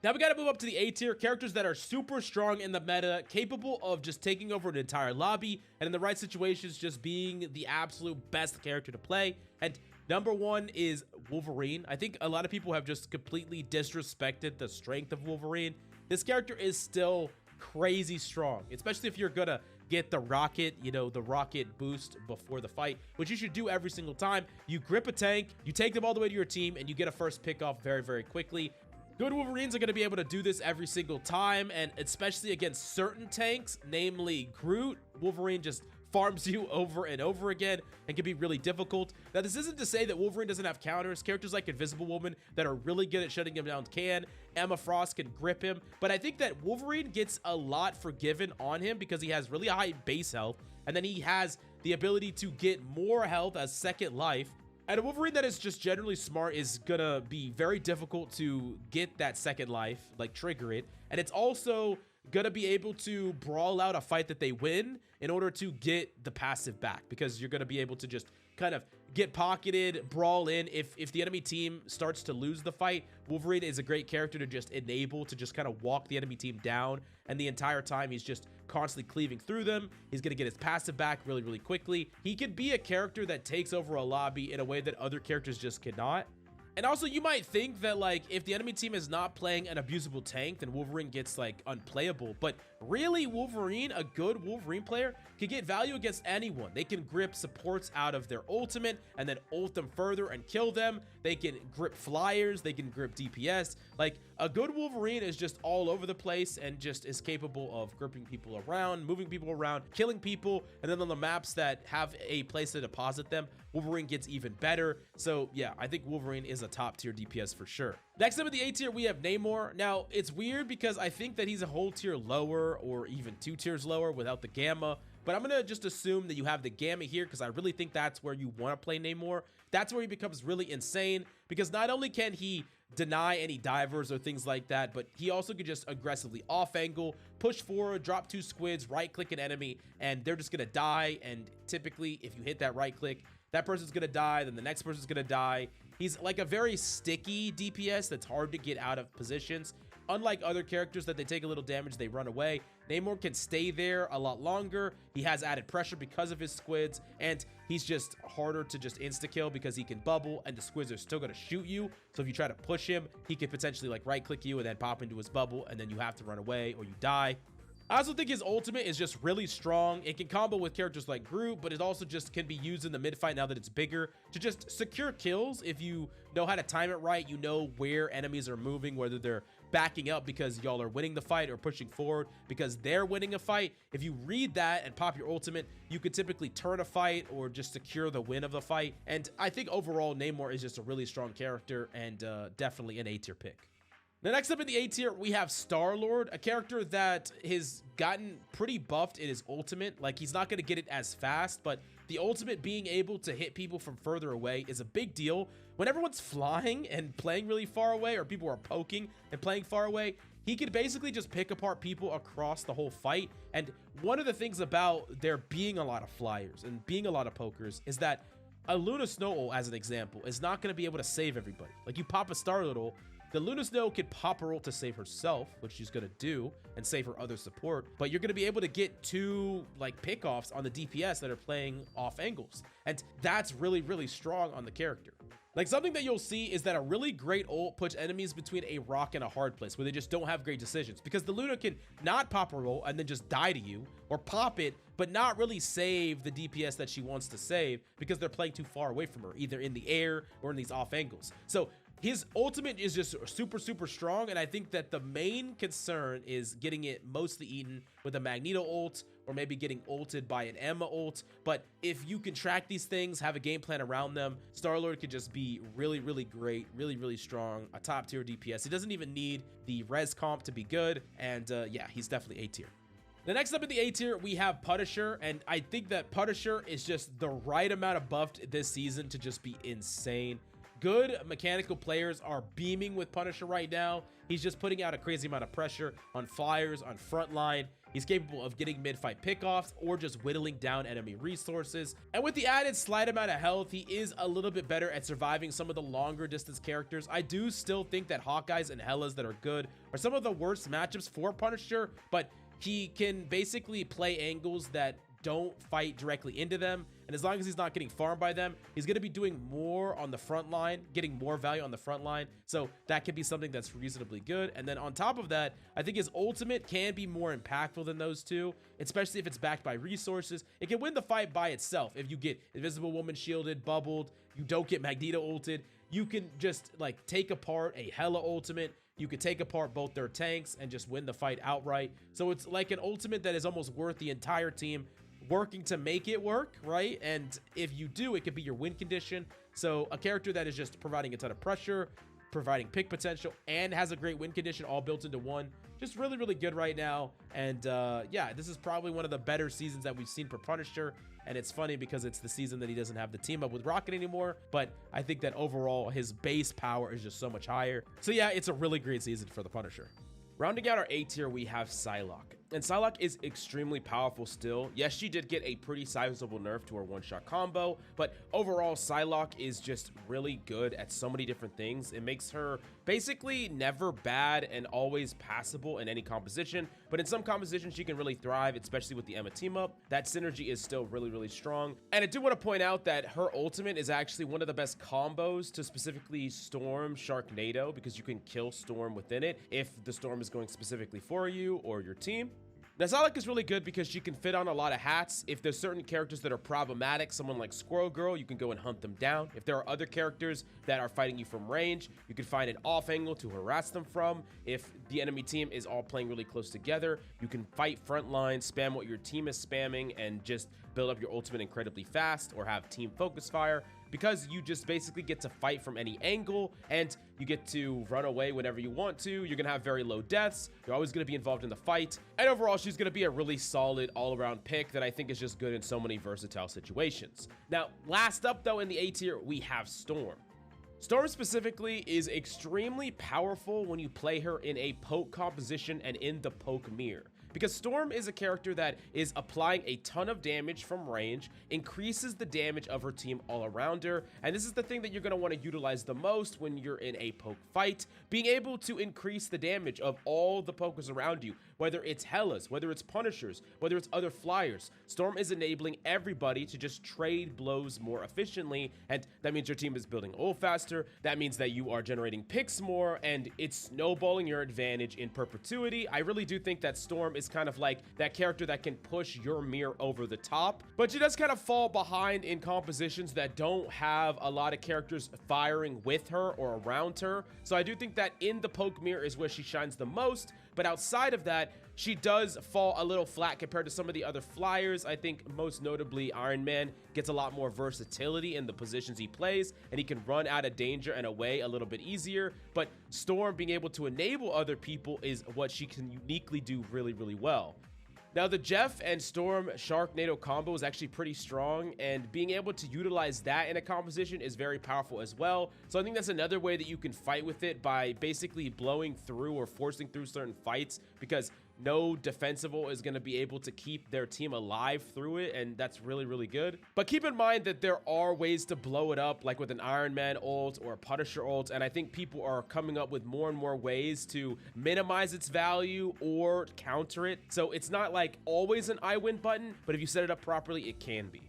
Now we got to move up to the A tier, characters that are super strong in the meta, capable of just taking over an entire lobby, and in the right situations, just being the absolute best character to play. And number one is Wolverine. I think a lot of people have just completely disrespected the strength of Wolverine. This character is still crazy strong, especially if you're gonna get the rocket, you know, the rocket boost before the fight, which you should do every single time. You grip a tank, you take them all the way to your team, and you get a first pick off very, very quickly. Good Wolverines are going to be able to do this every single time, and especially against certain tanks, namely Groot. Wolverine just farms you over and over again and can be really difficult. Now, this isn't to say that Wolverine doesn't have counters. Characters like Invisible Woman that are really good at shutting him down can. Emma Frost can grip him. But I think that Wolverine gets a lot forgiven on him because he has really high base health, and then he has the ability to get more health as second life. And a Wolverine that is just generally smart is gonna be very difficult to get that second life, like trigger it. And it's also gonna be able to brawl out a fight that they win in order to get the passive back, because you're gonna be able to just kind of get pocketed, brawl in. If the enemy team starts to lose the fight, Wolverine is a great character to just enable, to just kind of walk the enemy team down, and the entire time he's just constantly cleaving through them. He's gonna get his passive back really, really quickly. He could be a character that takes over a lobby in a way that other characters just cannot. And also, you might think that, like, if the enemy team is not playing an abusable tank, then Wolverine gets, like, unplayable. But really, Wolverine, a good Wolverine player, can get value against anyone. They can grip supports out of their ultimate and then ult them further and kill them. They can grip flyers. They can grip DPS. Like, a good Wolverine is just all over the place and just is capable of gripping people around, moving people around, killing people. And then on the maps that have a place to deposit them, Wolverine gets even better. So yeah, I think Wolverine is a top tier DPS for sure. Next up in the A tier, we have Namor. Now, it's weird because I think that he's a whole tier lower or even 2 tiers lower without the Gamma. But I'm going to just assume that you have the Gamma here because I really think that's where you want to play Namor. That's where he becomes really insane, because not only can he deny any divers or things like that, but he also could just aggressively off angle, push forward, drop 2 squids, right click an enemy, and they're just going to die. And typically, if you hit that right click, that person's going to die, then the next person's going to die. He's like a very sticky DPS that's hard to get out of positions. Unlike other characters that they take a little damage, they run away, Namor can stay there a lot longer. He has added pressure because of his squids, and he's just harder to just insta-kill because he can bubble, and the squids are still going to shoot you. So if you try to push him, he could potentially like right-click you and then pop into his bubble, and then you have to run away or you die. I also think his ultimate is just really strong. It can combo with characters like Groot, but it also just can be used in the mid fight now that it's bigger to just secure kills. If you know how to time it right, you know where enemies are moving, whether they're backing up because y'all are winning the fight or pushing forward because they're winning a fight. If you read that and pop your ultimate, you could typically turn a fight or just secure the win of the fight. And I think overall, Namor is just a really strong character and definitely an A-tier pick. Now, next up in the A tier, we have Starlord, a character that has gotten pretty buffed in his ultimate. Like, he's not going to get it as fast, but the ultimate being able to hit people from further away is a big deal. When everyone's flying and playing really far away, or people are poking and playing far away, he could basically just pick apart people across the whole fight. And one of the things about there being a lot of flyers and being a lot of pokers is that a Luna Snow ult, as an example, is not going to be able to save everybody. Like, you pop a Starlord ult, the Luna Snow could pop her ult to save herself, which she's going to do, and save her other support. But you're going to be able to get 2 like pickoffs on the DPS that are playing off angles. And that's really, really strong on the character. Like, something that you'll see is that a really great ult puts enemies between a rock and a hard place where they just don't have great decisions, because the Luna can not pop her ult and then just die to you, or pop it but not really save the DPS that she wants to save because they're playing too far away from her, either in the air or in these off angles. So his ultimate is just super, super strong, and I think that the main concern is getting it mostly eaten with a Magneto ult, or maybe getting ulted by an Emma ult. But if you can track these things, have a game plan around them, Starlord could just be really, really great, really, really strong, a top tier DPS. He doesn't even need the res comp to be good, and yeah, he's definitely A tier. The next up in the A tier, we have Punisher, and I think that Punisher is just the right amount of buffed this season to just be insane. Good mechanical players are beaming with Punisher right now. He's just putting out a crazy amount of pressure on flyers, on frontline. He's capable of getting mid-fight pickoffs or just whittling down enemy resources. And with the added slight amount of health, he is a little bit better at surviving some of the longer distance characters. I do still think that Hawkeyes and Helas that are good are some of the worst matchups for Punisher, but he can basically play angles that don't fight directly into them, and as long as he's not getting farmed by them, he's going to be doing more on the front line, getting more value on the front line. So that could be something that's reasonably good. And then on top of that, I think his ultimate can be more impactful than those two, especially if it's backed by resources. It can win the fight by itself. If you get Invisible Woman shielded, bubbled, you don't get Magneto ulted, you can just like take apart a Hela ultimate. You could take apart both their tanks and just win the fight outright. So it's like an ultimate that is almost worth the entire team working to make it work, right? And if you do, it could be your win condition. So a character that is just providing a ton of pressure, providing pick potential, and has a great win condition all built into one. Just really, really good right now. And yeah, this is probably one of the better seasons that we've seen for Punisher. And it's funny because it's the season that he doesn't have the team up with Rocket anymore. But I think that overall his base power is just so much higher. So yeah, it's a really great season for the Punisher. Rounding out our A tier, we have Psylocke. And Psylocke is extremely powerful still. Yes, she did get a pretty sizable nerf to her one-shot combo, but overall, Psylocke is just really good at so many different things. It makes her basically never bad and always passable in any composition, but in some compositions, she can really thrive, especially with the Emma team-up. That synergy is still really, really strong. And I do want to point out that her ultimate is actually one of the best combos to specifically Storm Sharknado, because you can kill Storm within it if the Storm is going specifically for you or your team. Now, Psylocke is really good because she can fit on a lot of hats. If there's certain characters that are problematic, someone like Squirrel Girl, you can go and hunt them down. If there are other characters that are fighting you from range, you can find an off angle to harass them from. If the enemy team is all playing really close together, you can fight front line, spam what your team is spamming, and just build up your ultimate incredibly fast, or have team focus fire, because you just basically get to fight from any angle and you get to run away whenever you want to. You're gonna have very low deaths. You're always gonna be involved in the fight. And overall, she's gonna be a really solid all-around pick that I think is just good in so many versatile situations. Now, last up though in the A tier, we have Storm. Storm specifically is extremely powerful when you play her in a poke composition and in the poke mirror, because Storm is a character that is applying a ton of damage from range, increases the damage of her team all around her, and this is the thing that you're going to want to utilize the most when you're in a poke fight, being able to increase the damage of all the pokers around you, whether it's Helas, whether it's Punishers, whether it's other flyers. Storm is enabling everybody to just trade blows more efficiently, and that means your team is building ult faster. That means that you are generating picks more, and it's snowballing your advantage in perpetuity. I really do think that Storm is kind of like that character that can push your mirror over the top, but she does kind of fall behind in compositions that don't have a lot of characters firing with her or around her. So I do think that in the poke mirror is where she shines the most, but outside of that, she does fall a little flat compared to some of the other flyers. I think most notably Ironman gets a lot more versatility in the positions he plays, and he can run out of danger and away a little bit easier. But Storm being able to enable other people is what she can uniquely do really, really well. Now, the Jeff and Storm Sharknado combo is actually pretty strong, and being able to utilize that in a composition is very powerful as well. So I think that's another way that you can fight with it, by basically blowing through or forcing through certain fights, because no defensible is going to be able to keep their team alive through it, and that's really, really good. But keep in mind that there are ways to blow it up, like with an Iron Man ult or a Punisher ult, and I think people are coming up with more and more ways to minimize its value or counter it. So it's not like always an I win button, but if you set it up properly, it can be.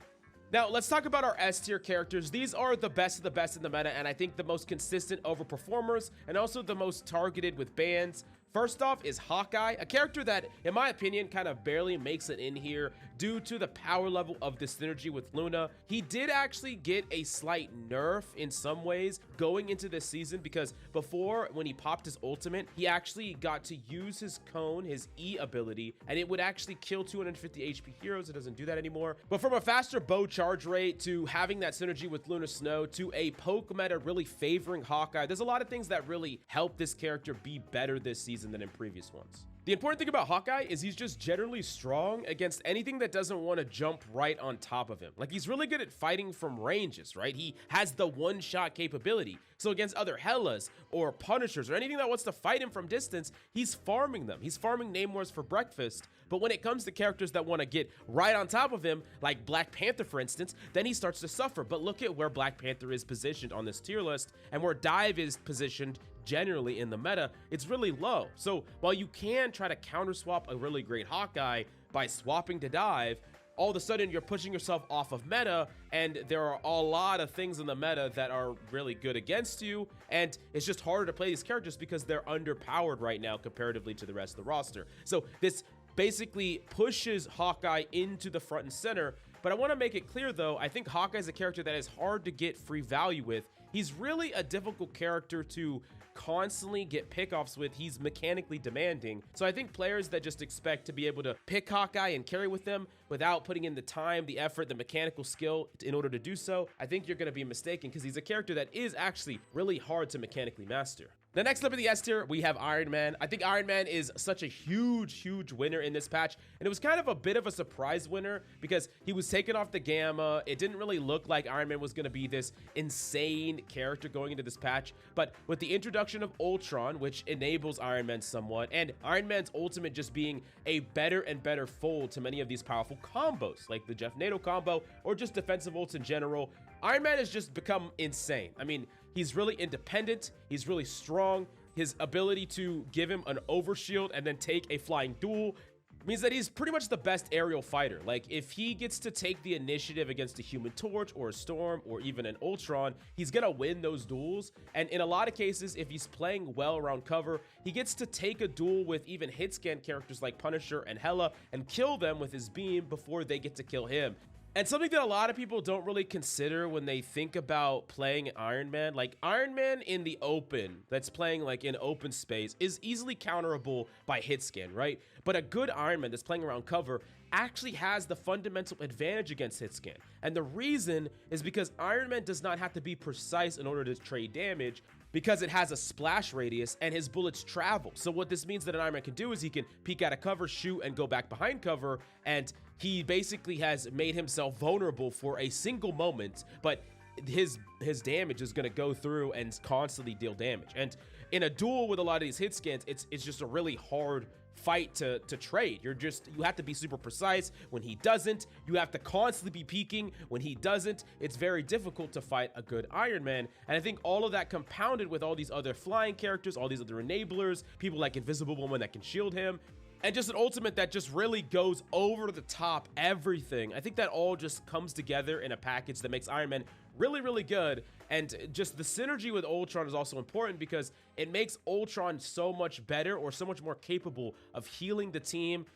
Now, let's talk about our S tier characters. These are the best of the best in the meta, and I think the most consistent overperformers, and also the most targeted with bans. First off is Hawkeye, a character that, in my opinion, kind of barely makes it in here due to the power level of the synergy with Luna. He did actually get a slight nerf in some ways going into this season, because before, when he popped his ultimate, he actually got to use his cone, his E ability, and it would actually kill 250 HP heroes. It doesn't do that anymore. But from a faster bow charge rate to having that synergy with Luna Snow to a poke meta really favoring Hawkeye, there's a lot of things that really help this character be better this season than in previous ones. The important thing about Hawkeye is he's just generally strong against anything that doesn't want to jump right on top of him. Like, he's really good at fighting from ranges, right? He has the one-shot capability. So against other Helas or Punishers or anything that wants to fight him from distance, he's farming them. He's farming Namors for breakfast. But when it comes to characters that want to get right on top of him, like Black Panther, for instance, then he starts to suffer. But look at where Black Panther is positioned on this tier list, and where Dive is positioned generally in the meta, it's really low. So while you can try to counter swap a really great Hawkeye by swapping to Dive, all of a sudden you're pushing yourself off of meta, and there are a lot of things in the meta that are really good against you, and it's just harder to play these characters because they're underpowered right now comparatively to the rest of the roster. So this basically pushes Hawkeye into the front and center. But I want to make it clear though, I think Hawkeye is a character that is hard to get free value with he's really a difficult character to constantly get pickoffs with. He's mechanically demanding. So I think players that just expect to be able to pick Hawkeye and carry with them without putting in the time, the effort, the mechanical skill in order to do so, I think you're going to be mistaken, because he's a character that is actually really hard to mechanically master. The next up in the S tier, we have Iron Man. I think Iron Man is such a huge winner in this patch, and it was kind of a bit of a surprise winner because he was taken off the Gamma. It didn't really look like Iron Man was going to be this insane character going into this patch, but with the introduction of Ultron, which enables Iron Man somewhat, and Iron Man's ultimate just being a better and better fold to many of these powerful combos, like the Jeff Nato combo or just defensive ults in general, Iron Man has just become insane. I mean, he's really independent, he's really strong. His ability to give him an overshield and then take a flying duel means that he's pretty much the best aerial fighter. Like, if he gets to take the initiative against a Human Torch or a Storm or even an Ultron, he's gonna win those duels. And in a lot of cases, if he's playing well around cover, he gets to take a duel with even hit scan characters like Punisher and Hela and kill them with his beam before they get to kill him. And something that a lot of people don't really consider when they think about playing Iron Man, like Iron Man in the open, that's playing like in open space, is easily counterable by hit scan, right? But a good Iron Man that's playing around cover actually has the fundamental advantage against hit scan. And the reason is because Iron Man does not have to be precise in order to trade damage, because it has a splash radius and his bullets travel. So what this means that an Iron Man can do is he can peek out of cover, shoot, and go back behind cover, and he basically has made himself vulnerable for a single moment, but his damage is going to go through and constantly deal damage. And in a duel with a lot of these hit scans, it's just a really hard fight to trade. You have to be super precise when he doesn't. You have to constantly be peeking when he doesn't. It's very difficult to fight a good Iron Man. And I think all of that compounded with all these other flying characters, all these other enablers, people like Invisible Woman that can shield him, and just an ultimate that just really goes over the top everything. I think that all just comes together in a package that makes Iron Man really good. And just the synergy with Ultron is also important because it makes Ultron so much better, or so much more capable of healing the team,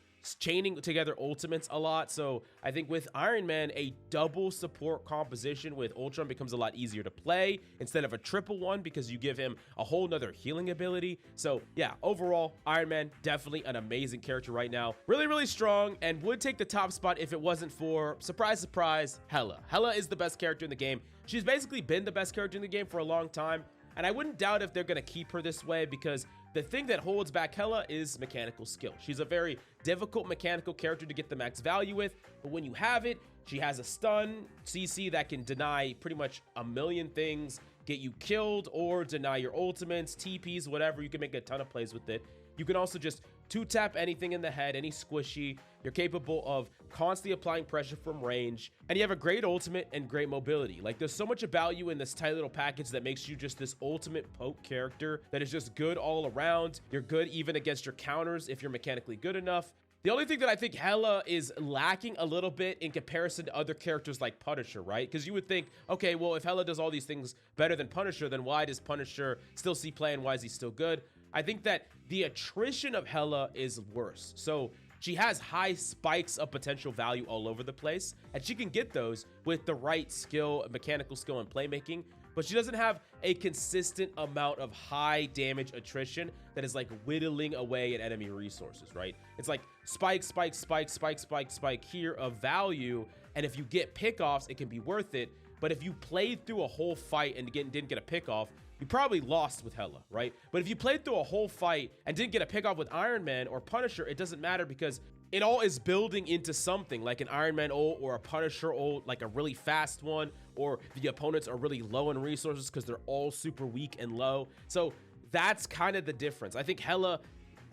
chaining together ultimates a lot. So I think with Iron Man, a double support composition with Ultron becomes a lot easier to play instead of a triple one, because you give him a whole nother healing ability. So yeah, overall, Iron Man, definitely an amazing character right now. Really strong, and would take the top spot if it wasn't for, surprise, surprise, Hela. Hela is the best character in the game. She's basically been the best character in the game for a long time, and I wouldn't doubt if they're going to keep her this way, because the thing that holds back Hela is mechanical skill. She's a very difficult mechanical character to get the max value with, but when you have it, she has a stun CC that can deny pretty much a million things, get you killed, or deny your ultimates, TPs, whatever. You can make a ton of plays with it. You can also just 2-tap anything in the head, any squishy. You're capable of constantly applying pressure from range, and you have a great ultimate and great mobility. Like, there's so much value in this tight little package that makes you just this ultimate poke character that is just good all around. You're good even against your counters if you're mechanically good enough. The only thing that I think Hela is lacking a little bit in comparison to other characters like Punisher, right? Because you would think, okay, well, if Hela does all these things better than Punisher, then why does Punisher still see play and why is he still good? I think that the attrition of Hela is worse. So she has high spikes of potential value all over the place, and she can get those with the right skill, mechanical skill, and playmaking, but she doesn't have a consistent amount of high damage attrition that is like whittling away at enemy resources, right? It's like spike here of value, and if you get pickoffs, it can be worth it. But if you played through a whole fight and didn't get a pickoff, you probably lost with Hela, right? But if you played through a whole fight and didn't get a pickoff with Iron Man or Punisher, it doesn't matter, because it all is building into something like an Iron Man ult or a Punisher ult, like a really fast one, or the opponents are really low in resources because they're all super weak and low. So that's kind of the difference. I think Hela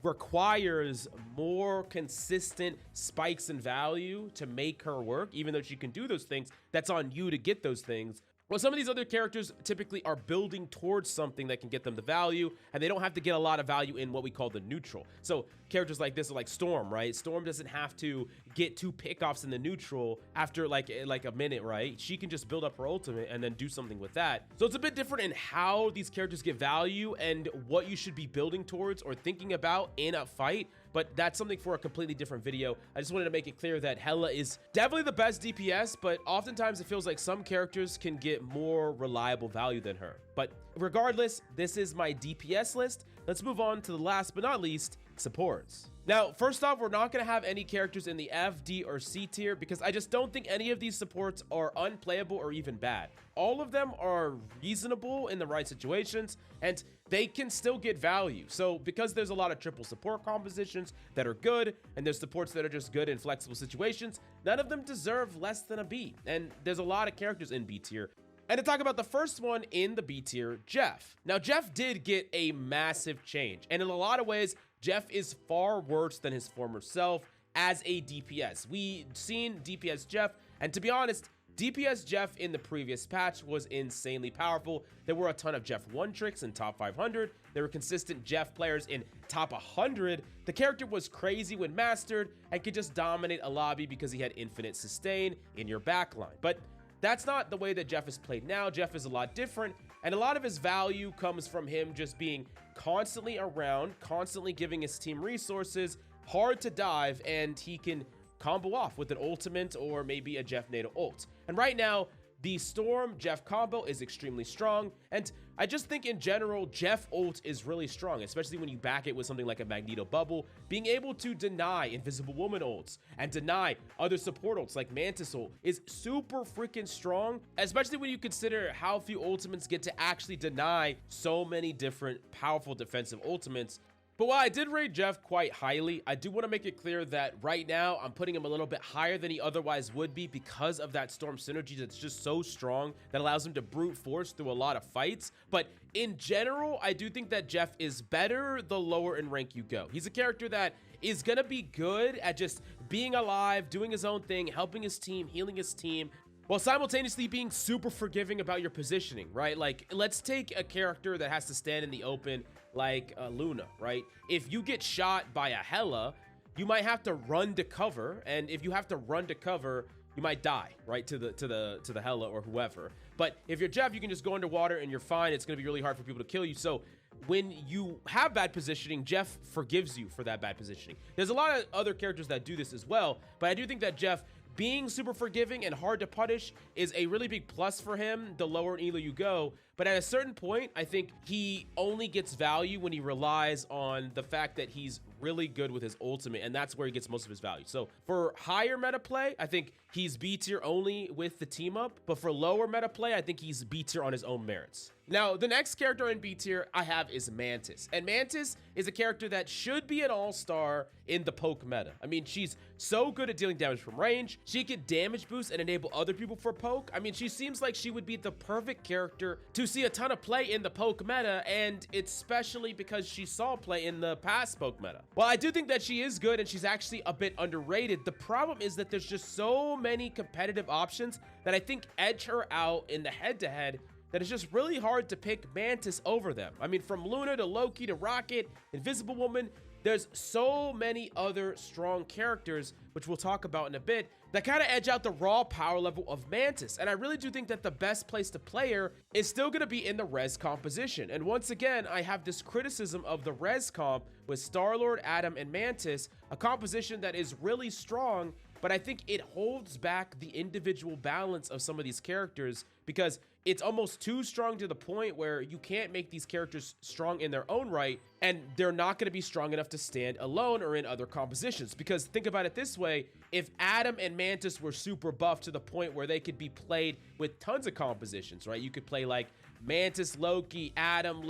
requires more consistent spikes in value to make her work, even though she can do those things. That's on you to get those things. Well, some of these other characters typically are building towards something that can get them the value, and they don't have to get a lot of value in what we call the neutral. So characters like this are like Storm, right? Storm doesn't have to get 2 pickoffs in the neutral after like a minute, right? She can just build up her ultimate and then do something with that. So it's a bit different in how these characters get value and what you should be building towards or thinking about in a fight but that's something for a completely different video. I just wanted to make it clear that Hela is definitely the best DPS, but oftentimes it feels like some characters can get more reliable value than her. But regardless, this is my DPS list. Let's move on to the last but not least, supports. Now, first off, we're not going to have any characters in the F, D, or C tier because I just don't think any of these supports are unplayable or even bad. All of them are reasonable in the right situations, and they can still get value. So because there's a lot of triple support compositions that are good, and there's supports that are just good in flexible situations, none of them deserve less than a B. And there's a lot of characters in B tier. And to talk about the first one in the B tier, Jeff. Now, Jeff did get a massive change, and in a lot of ways, Jeff is far worse than his former self as a DPS. We've seen DPS Jeff, and to be honest, DPS Jeff in the previous patch was insanely powerful. There were a ton of Jeff 1 tricks in top 500. There were consistent Jeff players in top 100. The character was crazy when mastered and could just dominate a lobby because he had infinite sustain in your backline. But that's not the way that Jeff is played now. Jeff is a lot different, and a lot of his value comes from him just being constantly around, constantly giving his team resources, hard to dive, and he can combo off with an ultimate or maybe a Jeff NATO ult. And right now, the Strom Jeff combo is extremely strong, and I just think in general, Jeff ult is really strong, especially when you back it with something like a Magneto bubble. Being able to deny Invisible Woman ults and deny other support ults like Mantis ult is super freaking strong, especially when you consider how few ultimates get to actually deny so many different powerful defensive ultimates. But while I did rate Jeff quite highly, I do want to make it clear that right now I'm putting him a little bit higher than he otherwise would be because of that Storm synergy that's just so strong that allows him to brute force through a lot of fights. But in general, I do think that Jeff is better the lower in rank you go. He's a character that is going to be good at just being alive, doing his own thing, helping his team, healing his team, while simultaneously being super forgiving about your positioning, right? Like, let's take a character that has to stand in the open like Luna, right? If you get shot by a Hela, you might have to run to cover, and if you have to run to cover, you might die, right, to the Hela or whoever. But if you're Jeff, you can just go underwater and you're fine. It's going to be really hard for people to kill you. So when you have bad positioning, Jeff forgives you for that bad positioning. There's a lot of other characters that do this as well, but I do think that Jeff being super forgiving and hard to punish is a really big plus for him the lower in elo you go. But at a certain point, I think he only gets value when he relies on the fact that he's really good with his ultimate, and that's where he gets most of his value. So for higher meta play, I think he's B tier only with the team up, but for lower meta play, I think he's B tier on his own merits. Now, the next character in B tier I have is Mantis, and Mantis is a character that should be an all-star in the poke meta. I mean, she's so good at dealing damage from range. She can damage boost and enable other people for poke. I mean, she seems like she would be the perfect character to see a ton of play in the poke meta, and it's especially because she saw play in the past poke meta. While I do think that she is good and she's actually a bit underrated, the problem is that there's just so many competitive options that I think edge her out in the head-to-head that it's just really hard to pick Mantis over them. I mean, from Luna to Loki to Rocket, Invisible Woman, there's so many other strong characters, which we'll talk about in a bit, that kind of edge out the raw power level of Mantis. And I really do think that the best place to play her is still going to be in the res composition. And once again, I have this criticism of the res comp with Starlord, Adam, and Mantis, a composition that is really strong, but I think it holds back the individual balance of some of these characters because it's almost too strong to the point where you can't make these characters strong in their own right, and they're not going to be strong enough to stand alone or in other compositions. Because think about it this way, if Adam and Mantis were super buffed to the point where they could be played with tons of compositions, right? You could play like Mantis, Loki, Adam,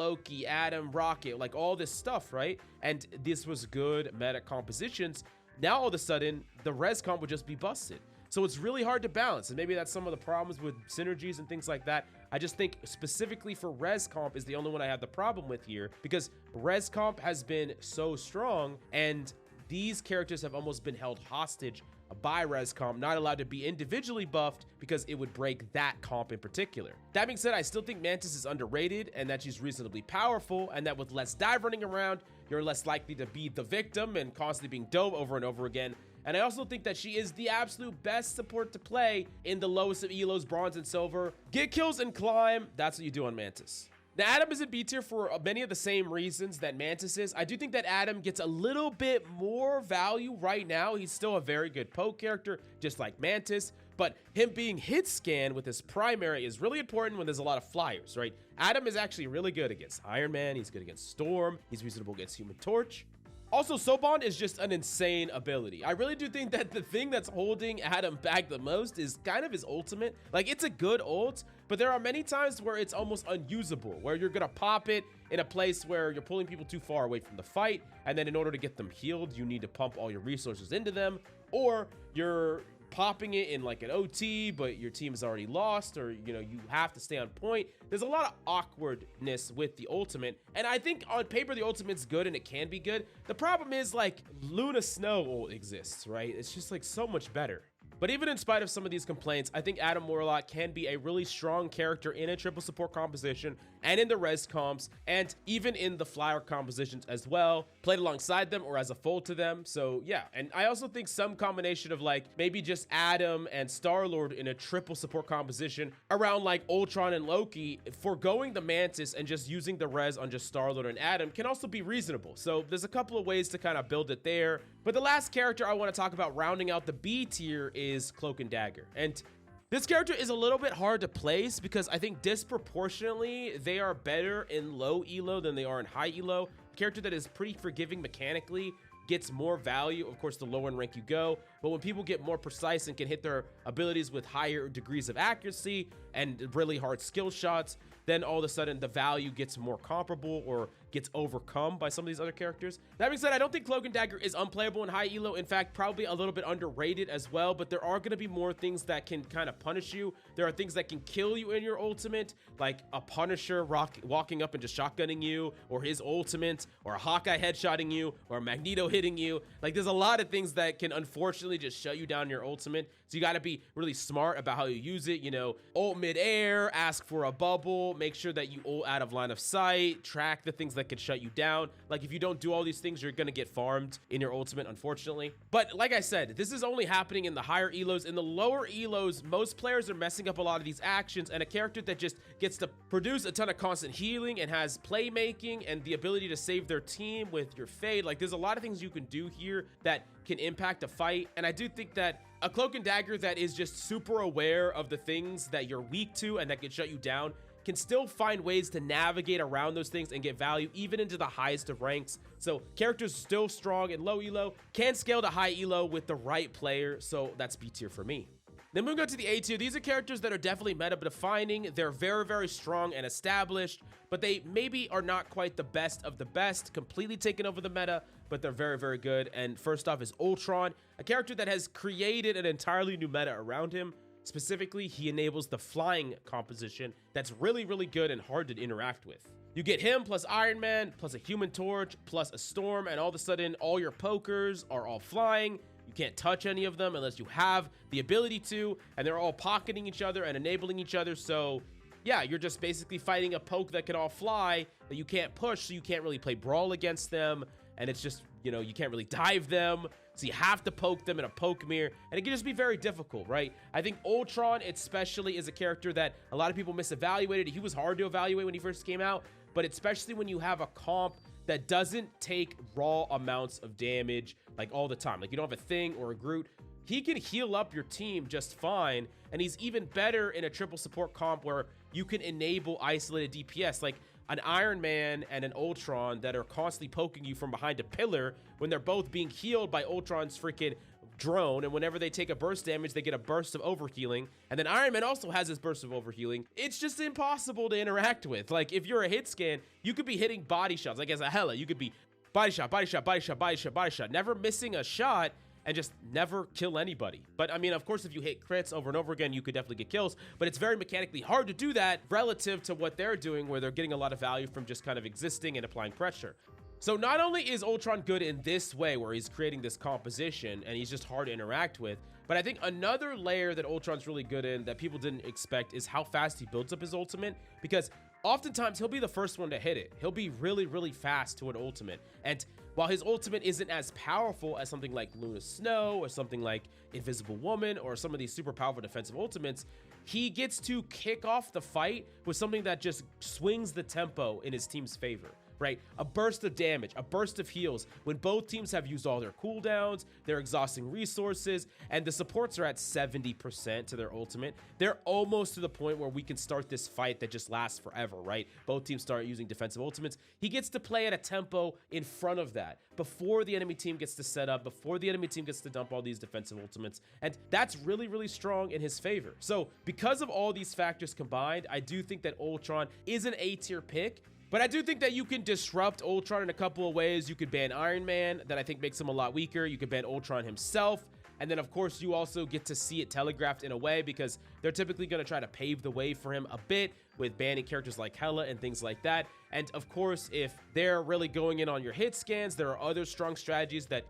Rocket, like all this stuff, right? And this was good meta compositions. Now all of a sudden, the res comp would just be busted. So it's really hard to balance, and maybe that's some of the problems with synergies and things like that. I just think specifically for res comp is the only one I have the problem with here, because res comp has been so strong, and these characters have almost been held hostage by res comp, not allowed to be individually buffed because it would break that comp in particular. That being said, I still think Mantis is underrated and that she's reasonably powerful, and that with less dive running around, you're less likely to be the victim and constantly being dove over and over again. And I also think that she is the absolute best support to play in the lowest of elos, bronze and silver. Get kills and climb, that's what you do on Mantis. Now, Adam is in B tier for many of the same reasons that Mantis is. I do think that Adam gets a little bit more value right now. He's still a very good poke character, just like Mantis, but him being hit scan with his primary is really important when there's a lot of flyers, right? Adam is actually really good against Iron Man. He's good against Storm. He's reasonable against Human Torch. Also, Sobond is just an insane ability. I really do think that the thing that's holding Adam back the most is kind of his ultimate. Like, it's a good ult, but there are many times where it's almost unusable, where you're gonna pop it in a place where you're pulling people too far away from the fight, and then in order to get them healed, you need to pump all your resources into them, or you're popping it in like an OT, but your team is already lost, or you know, you have to stay on point. There's a lot of awkwardness with the ultimate, and I think on paper the ultimate's good and it can be good. The problem is, like, Luna Snow ult exists, right? It's just like so much better. But even in spite of some of these complaints, I think Adam Warlock can be a really strong character in a triple support composition and in the res comps and even in the flower compositions as well, played alongside them or as a fold to them. So yeah, and I also think some combination of like maybe just Adam and Starlord in a triple support composition around like Ultron and Loki, foregoing the Mantis and just using the res on just Starlord and Adam can also be reasonable. So there's a couple of ways to kind of build it there. But the last character I want to talk about rounding out the B tier is Cloak and Dagger. And this character is a little bit hard to place because I think disproportionately they are better in low elo than they are in high elo. A character that is pretty forgiving mechanically gets more value, of course, the lower in rank you go. But when people get more precise and can hit their abilities with higher degrees of accuracy and really hard skill shots, then all of a sudden the value gets more comparable or gets overcome by some of these other characters. That being said, I don't think Cloak and Dagger is unplayable in high elo. In fact, probably a little bit underrated as well, but there are going to be more things that can kind of punish you. There are things that can kill you in your ultimate, like a Punisher walking up and just shotgunning you, or his ultimate, or a Hawkeye headshotting you, or a Magneto hitting you. Like, there's a lot of things that can unfortunately just shut you down in your ultimate. So you got to be really smart about how you use it. You know, ult mid-air, ask for a bubble, make sure that you ult out of line of sight, track the things that can shut you down. Like, if you don't do all these things, you're gonna get farmed in your ultimate, unfortunately. But like I said, this is only happening in the higher elos. In the lower elos, most players are messing up a lot of these actions, and a character that just gets to produce a ton of constant healing and has playmaking and the ability to save their team with your fade. Like, there's a lot of things you can do here that can impact a fight, and I do think that a Cloak and Dagger that is just super aware of the things that you're weak to and that can shut you down can still find ways to navigate around those things and get value even into the highest of ranks. So characters still strong in low elo, can scale to high elo with the right player. So that's B tier for me. Then moving on to the A tier, these are characters that are definitely meta defining. They're very, very strong and established, but they maybe are not quite the best of the best, completely taken over the meta, but they're very, very good. And first off is Ultron, a character that has created an entirely new meta around him. Specifically, he enables the flying composition that's really, really good and hard to interact with. You get him plus Iron Man, plus a Human Torch, plus a Storm, and all of a sudden, all your pokers are all flying. You can't touch any of them unless you have the ability to, and they're all pocketing each other and enabling each other. So yeah, you're just basically fighting a poke that can all fly that you can't push, so you can't really play Brawl against them. And it's just, you know, you can't really dive them. So you have to poke them in a poke mirror, and it can just be very difficult, right? I think Ultron especially is a character that a lot of people misevaluated. He was hard to evaluate when he first came out, but especially when you have a comp that doesn't take raw amounts of damage like all the time. Like, you don't have a Thing or a Groot. He can heal up your team just fine, and he's even better in a triple support comp where you can enable isolated DPS. Like, an Iron Man and an Ultron that are constantly poking you from behind a pillar when they're both being healed by Ultron's freaking drone, and whenever they take a burst damage, they get a burst of overhealing. And then Iron Man also has his burst of overhealing. It's just impossible to interact with. Like, if you're a hit scan, you could be hitting body shots. Like, as a Hela, you could be body shot, body shot, body shot, body shot, body shot, never missing a shot, and just never kill anybody. But I mean, of course, if you hit crits over and over again, you could definitely get kills, but it's very mechanically hard to do that relative to what they're doing, where they're getting a lot of value from just kind of existing and applying pressure. So not only is Ultron good in this way, where he's creating this composition and he's just hard to interact with, but I think another layer that Ultron's really good in that people didn't expect is how fast he builds up his ultimate, because oftentimes he'll be the first one to hit it. He'll be really, really fast to an ultimate. And while his ultimate isn't as powerful as something like Luna Snow or something like Invisible Woman or some of these super powerful defensive ultimates, he gets to kick off the fight with something that just swings the tempo in his team's favor. Right? A burst of damage, a burst of heals when both teams have used all their cooldowns, they're exhausting resources, and the supports are at 70% to their ultimate. They're almost to the point where we can start this fight that just lasts forever, right? Both teams start using defensive ultimates. He gets to play at a tempo in front of that before the enemy team gets to set up, before the enemy team gets to dump all these defensive ultimates, and that's really, really strong in his favor. So because of all these factors combined, I do think that Ultron is an A-tier pick. But I do think that you can disrupt Ultron in a couple of ways. You could ban Iron Man, that I think makes him a lot weaker. You could ban Ultron himself. And then, of course, you also get to see it telegraphed in a way because they're typically going to try to pave the way for him a bit with banning characters like Hela and things like that. And, of course, if they're really going in on your hit scans, there are other strong strategies that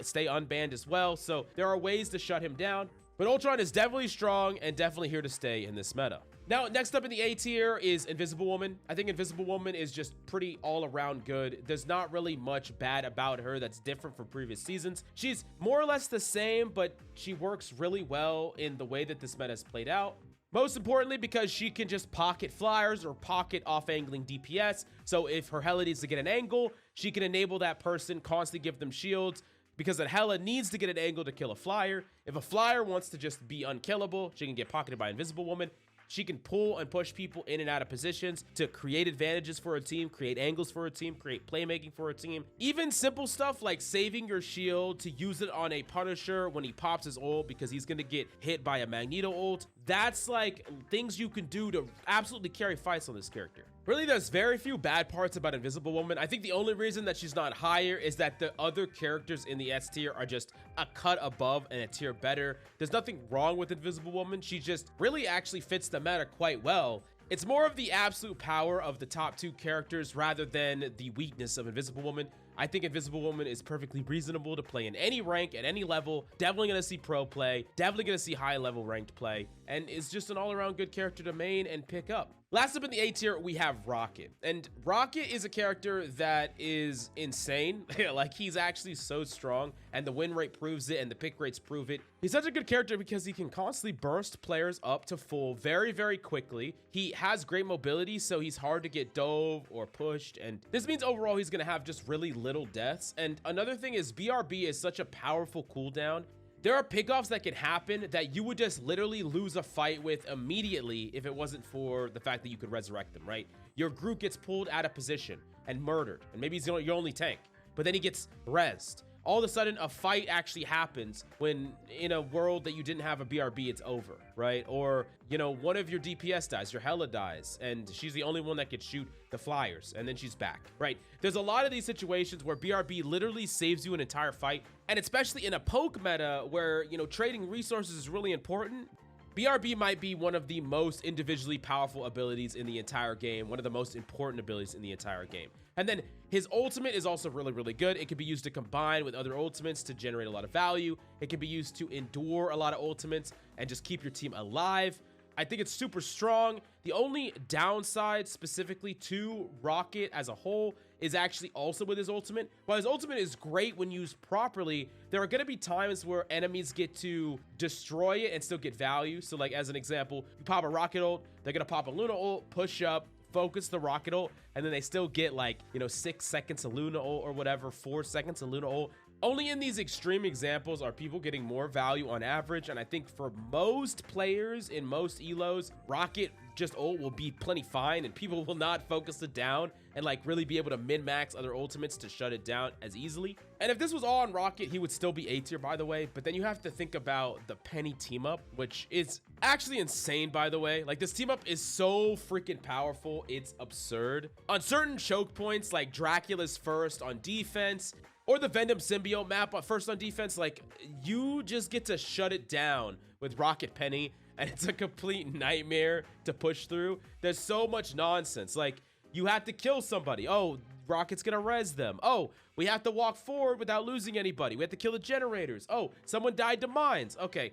stay unbanned as well. So there are ways to shut him down. But Ultron is definitely strong and definitely here to stay in this meta. Now, next up in the A tier is Invisible Woman. I think Invisible Woman is just pretty all around good. There's not really much bad about her that's different from previous seasons. She's more or less the same, but she works really well in the way that this meta is played out. Most importantly, because she can just pocket flyers or pocket off-angling DPS. So if her Hela needs to get an angle, she can enable that person, constantly give them shields, because that Hela needs to get an angle to kill a flyer. If a flyer wants to just be unkillable, she can get pocketed by Invisible Woman. She can pull and push people in and out of positions to create advantages for a team, create angles for a team, create playmaking for a team. Even simple stuff like saving your shield to use it on a Punisher when he pops his ult because he's going to get hit by a Magneto ult. That's like things you can do to absolutely carry fights on this character. Really, there's very few bad parts about Invisible Woman. I think the only reason that she's not higher is that the other characters in the S tier are just a cut above and a tier better. There's nothing wrong with Invisible Woman. She just really actually fits the meta quite well. It's more of the absolute power of the top two characters rather than the weakness of Invisible Woman. I think Invisible Woman is perfectly reasonable to play in any rank at any level. Definitely going to see pro play, definitely going to see high level ranked play, and is just an all around good character to main and pick up. Last up in the A tier, we have Rocket. And Rocket is a character that is insane. Like, he's actually so strong, and the win rate proves it, and the pick rates prove it. He's such a good character because he can constantly burst players up to full very, very quickly. He has great mobility, so he's hard to get dove or pushed, and this means overall he's going to have just really little deaths. And another thing is BRB is such a powerful cooldown. There are pickoffs that can happen that you would just literally lose a fight with immediately if it wasn't for the fact that you could resurrect them, right? Your Groot gets pulled out of position and murdered, and maybe he's your only tank, but then he gets rezzed. All of a sudden, a fight actually happens when in a world that you didn't have a BRB, it's over, right? Or, you know, one of your DPS dies, your Hela dies, and she's the only one that could shoot the flyers, and then she's back, right? There's a lot of these situations where BRB literally saves you an entire fight, and especially in a poke meta where, you know, trading resources is really important. BRB might be one of the most individually powerful abilities in the entire game, one of the most important abilities in the entire game. And then his ultimate is also really, really good. It can be used to combine with other ultimates to generate a lot of value. It can be used to endure a lot of ultimates and just keep your team alive. I think it's super strong. The only downside specifically to Rocket as a whole is actually also with his ultimate. While his ultimate is great when used properly, there are going to be times where enemies get to destroy it and still get value. So like as an example, you pop a Rocket ult, they're going to pop a Luna ult, push up, focus the Rocket ult, and then they still get like, you know, 6 seconds of Luna ult or whatever, 4 seconds of Luna ult. Only in these extreme examples are people getting more value on average, and I think for most players in most elos, Rocket just ult will be plenty fine, and people will not focus it down and like really be able to min-max other ultimates to shut it down as easily. And if this was all on Rocket, he would still be A tier, by the way, but then you have to think about the Peni team up, which is actually insane, by the way. Like, this team up is so freaking powerful, it's absurd. On certain choke points, like Dracula's first on defense, or the Venom symbiote map first on defense, like, you just get to shut it down with Rocket Peni, and it's a complete nightmare to push through. There's so much nonsense. Like, you have to kill somebody. Oh, Rocket's gonna res them. Oh, we have to walk forward without losing anybody. We have to kill the generators. Oh, someone died to mines. Okay,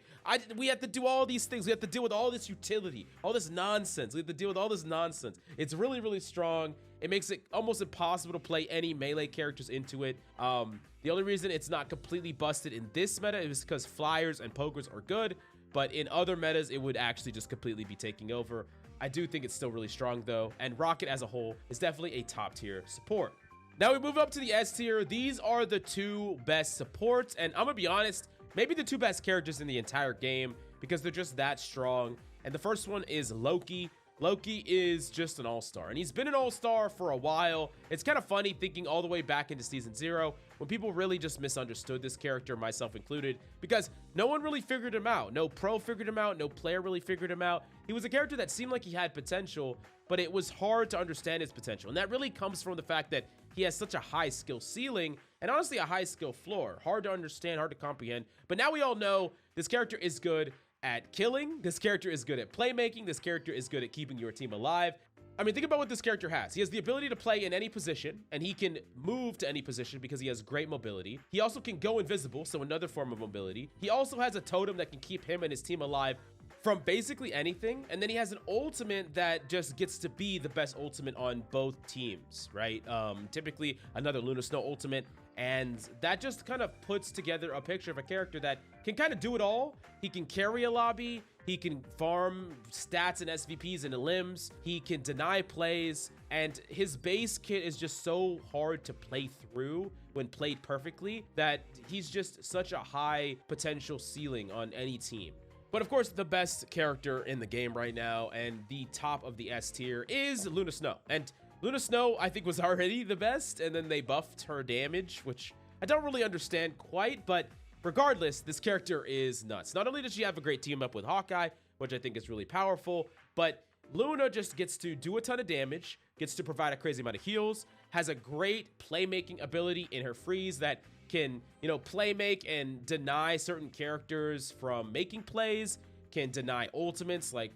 we have to do all these things. We have to deal with all this utility, all this nonsense. We have to deal with all this nonsense. It's really, really strong. It makes it almost impossible to play any melee characters into it. The only reason it's not completely busted in this meta is because flyers and pokers are good. but in other metas, it would actually just completely be taking over. I do think it's still really strong though, and Rocket as a whole is definitely a top tier support. Now we move up to the S tier. These are the two best supports, and I'm gonna be honest, maybe the two best characters in the entire game because they're just that strong. And the first one is Loki. Loki is just an all-star, and he's been an all-star for a while. It's kind of funny thinking all the way back into season 0 when people really just misunderstood this character, myself included, because no one really figured him out. No pro figured him out. No player really figured him out. He was a character that seemed like he had potential, but it was hard to understand his potential. And that really comes from the fact that he has such a high skill ceiling and honestly a high skill floor. Hard to understand, hard to comprehend. But now we all know this character is good at killing. This character is good at playmaking. This character is good at keeping your team alive. I mean, think about what this character has. He has the ability to play in any position, and he can move to any position because he has great mobility. He also can go invisible, so another form of mobility. He also has a totem that can keep him and his team alive from basically anything. And then he has an ultimate that just gets to be the best ultimate on both teams, right? Typically another Luna Snow ultimate. And that just kind of puts together a picture of a character that can kind of do it all. He can carry a lobby. He can farm stats and SVPs into limbs. He can deny plays. And his base kit is just so hard to play through when played perfectly that he's just such a high potential ceiling on any team. But of course, the best character in the game right now and the top of the S tier is Luna Snow. And Luna Snow, I think, was already the best, and then they buffed her damage, which I don't really understand quite, but regardless, this character is nuts. Not only does she have a great team up with Hawkeye, which I think is really powerful, but Luna just gets to do a ton of damage, gets to provide a crazy amount of heals, has a great playmaking ability in her freeze that can, play make and deny certain characters from making plays, can deny ultimates like,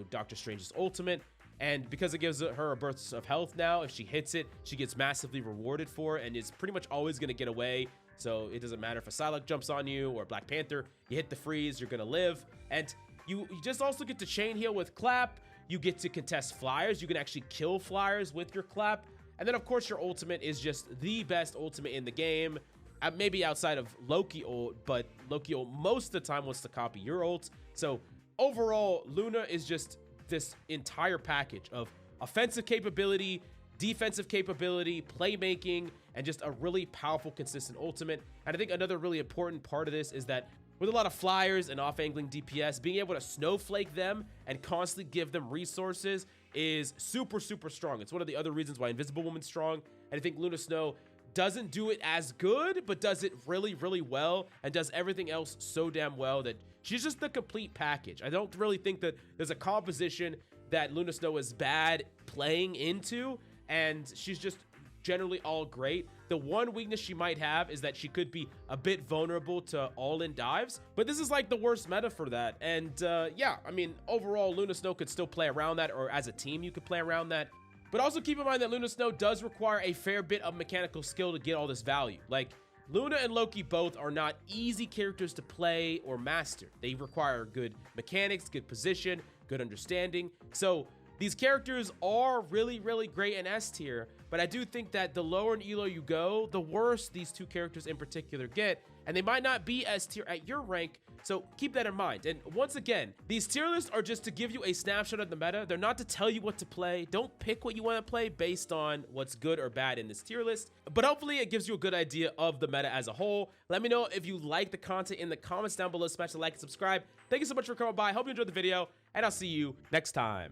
Doctor Strange's ultimate. And because it gives her a burst of health now, if she hits it, she gets massively rewarded for it and is pretty much always going to get away. So it doesn't matter if a Psylocke jumps on you or Black Panther, you hit the freeze, you're going to live. And you just also get to chain heal with Clap. You get to contest flyers. You can actually kill flyers with your Clap. And then, of course, your ultimate is just the best ultimate in the game. Maybe outside of Loki ult, but Loki ult most of the time wants to copy your ult. So overall, Luna is just this entire package of offensive capability, defensive capability, playmaking, and just a really powerful, consistent ultimate. And I think another really important part of this is that with a lot of flyers and off-angling DPS, being able to snowflake them and constantly give them resources is super, super strong. It's one of the other reasons why Invisible Woman's strong. And I think Luna Snow doesn't do it as good, but does it really, really well and does everything else so damn well that she's just the complete package. I don't really think that there's a composition that Luna Snow is bad playing into, and she's just generally all great. The one weakness she might have is that she could be a bit vulnerable to all-in dives, but this is like the worst meta for that. And yeah, I mean, overall, Luna Snow could still play around that, or as a team, you could play around that. But also keep in mind that Luna Snow does require a fair bit of mechanical skill to get all this value. Like, Luna and Loki both are not easy characters to play or master. They require good mechanics, good position, good understanding. So these characters are really, really great in S tier, but I do think that the lower in elo you go, the worse these two characters in particular get, and they might not be S tier at your rank, so keep that in mind. And once again, these tier lists are just to give you a snapshot of the meta. They're not to tell you what to play. Don't pick what you want to play based on what's good or bad in this tier list, but hopefully it gives you a good idea of the meta as a whole. Let me know if you like the content in the comments down below. Smash the like and subscribe. Thank you so much for coming by. Hope you enjoyed the video, and I'll see you next time.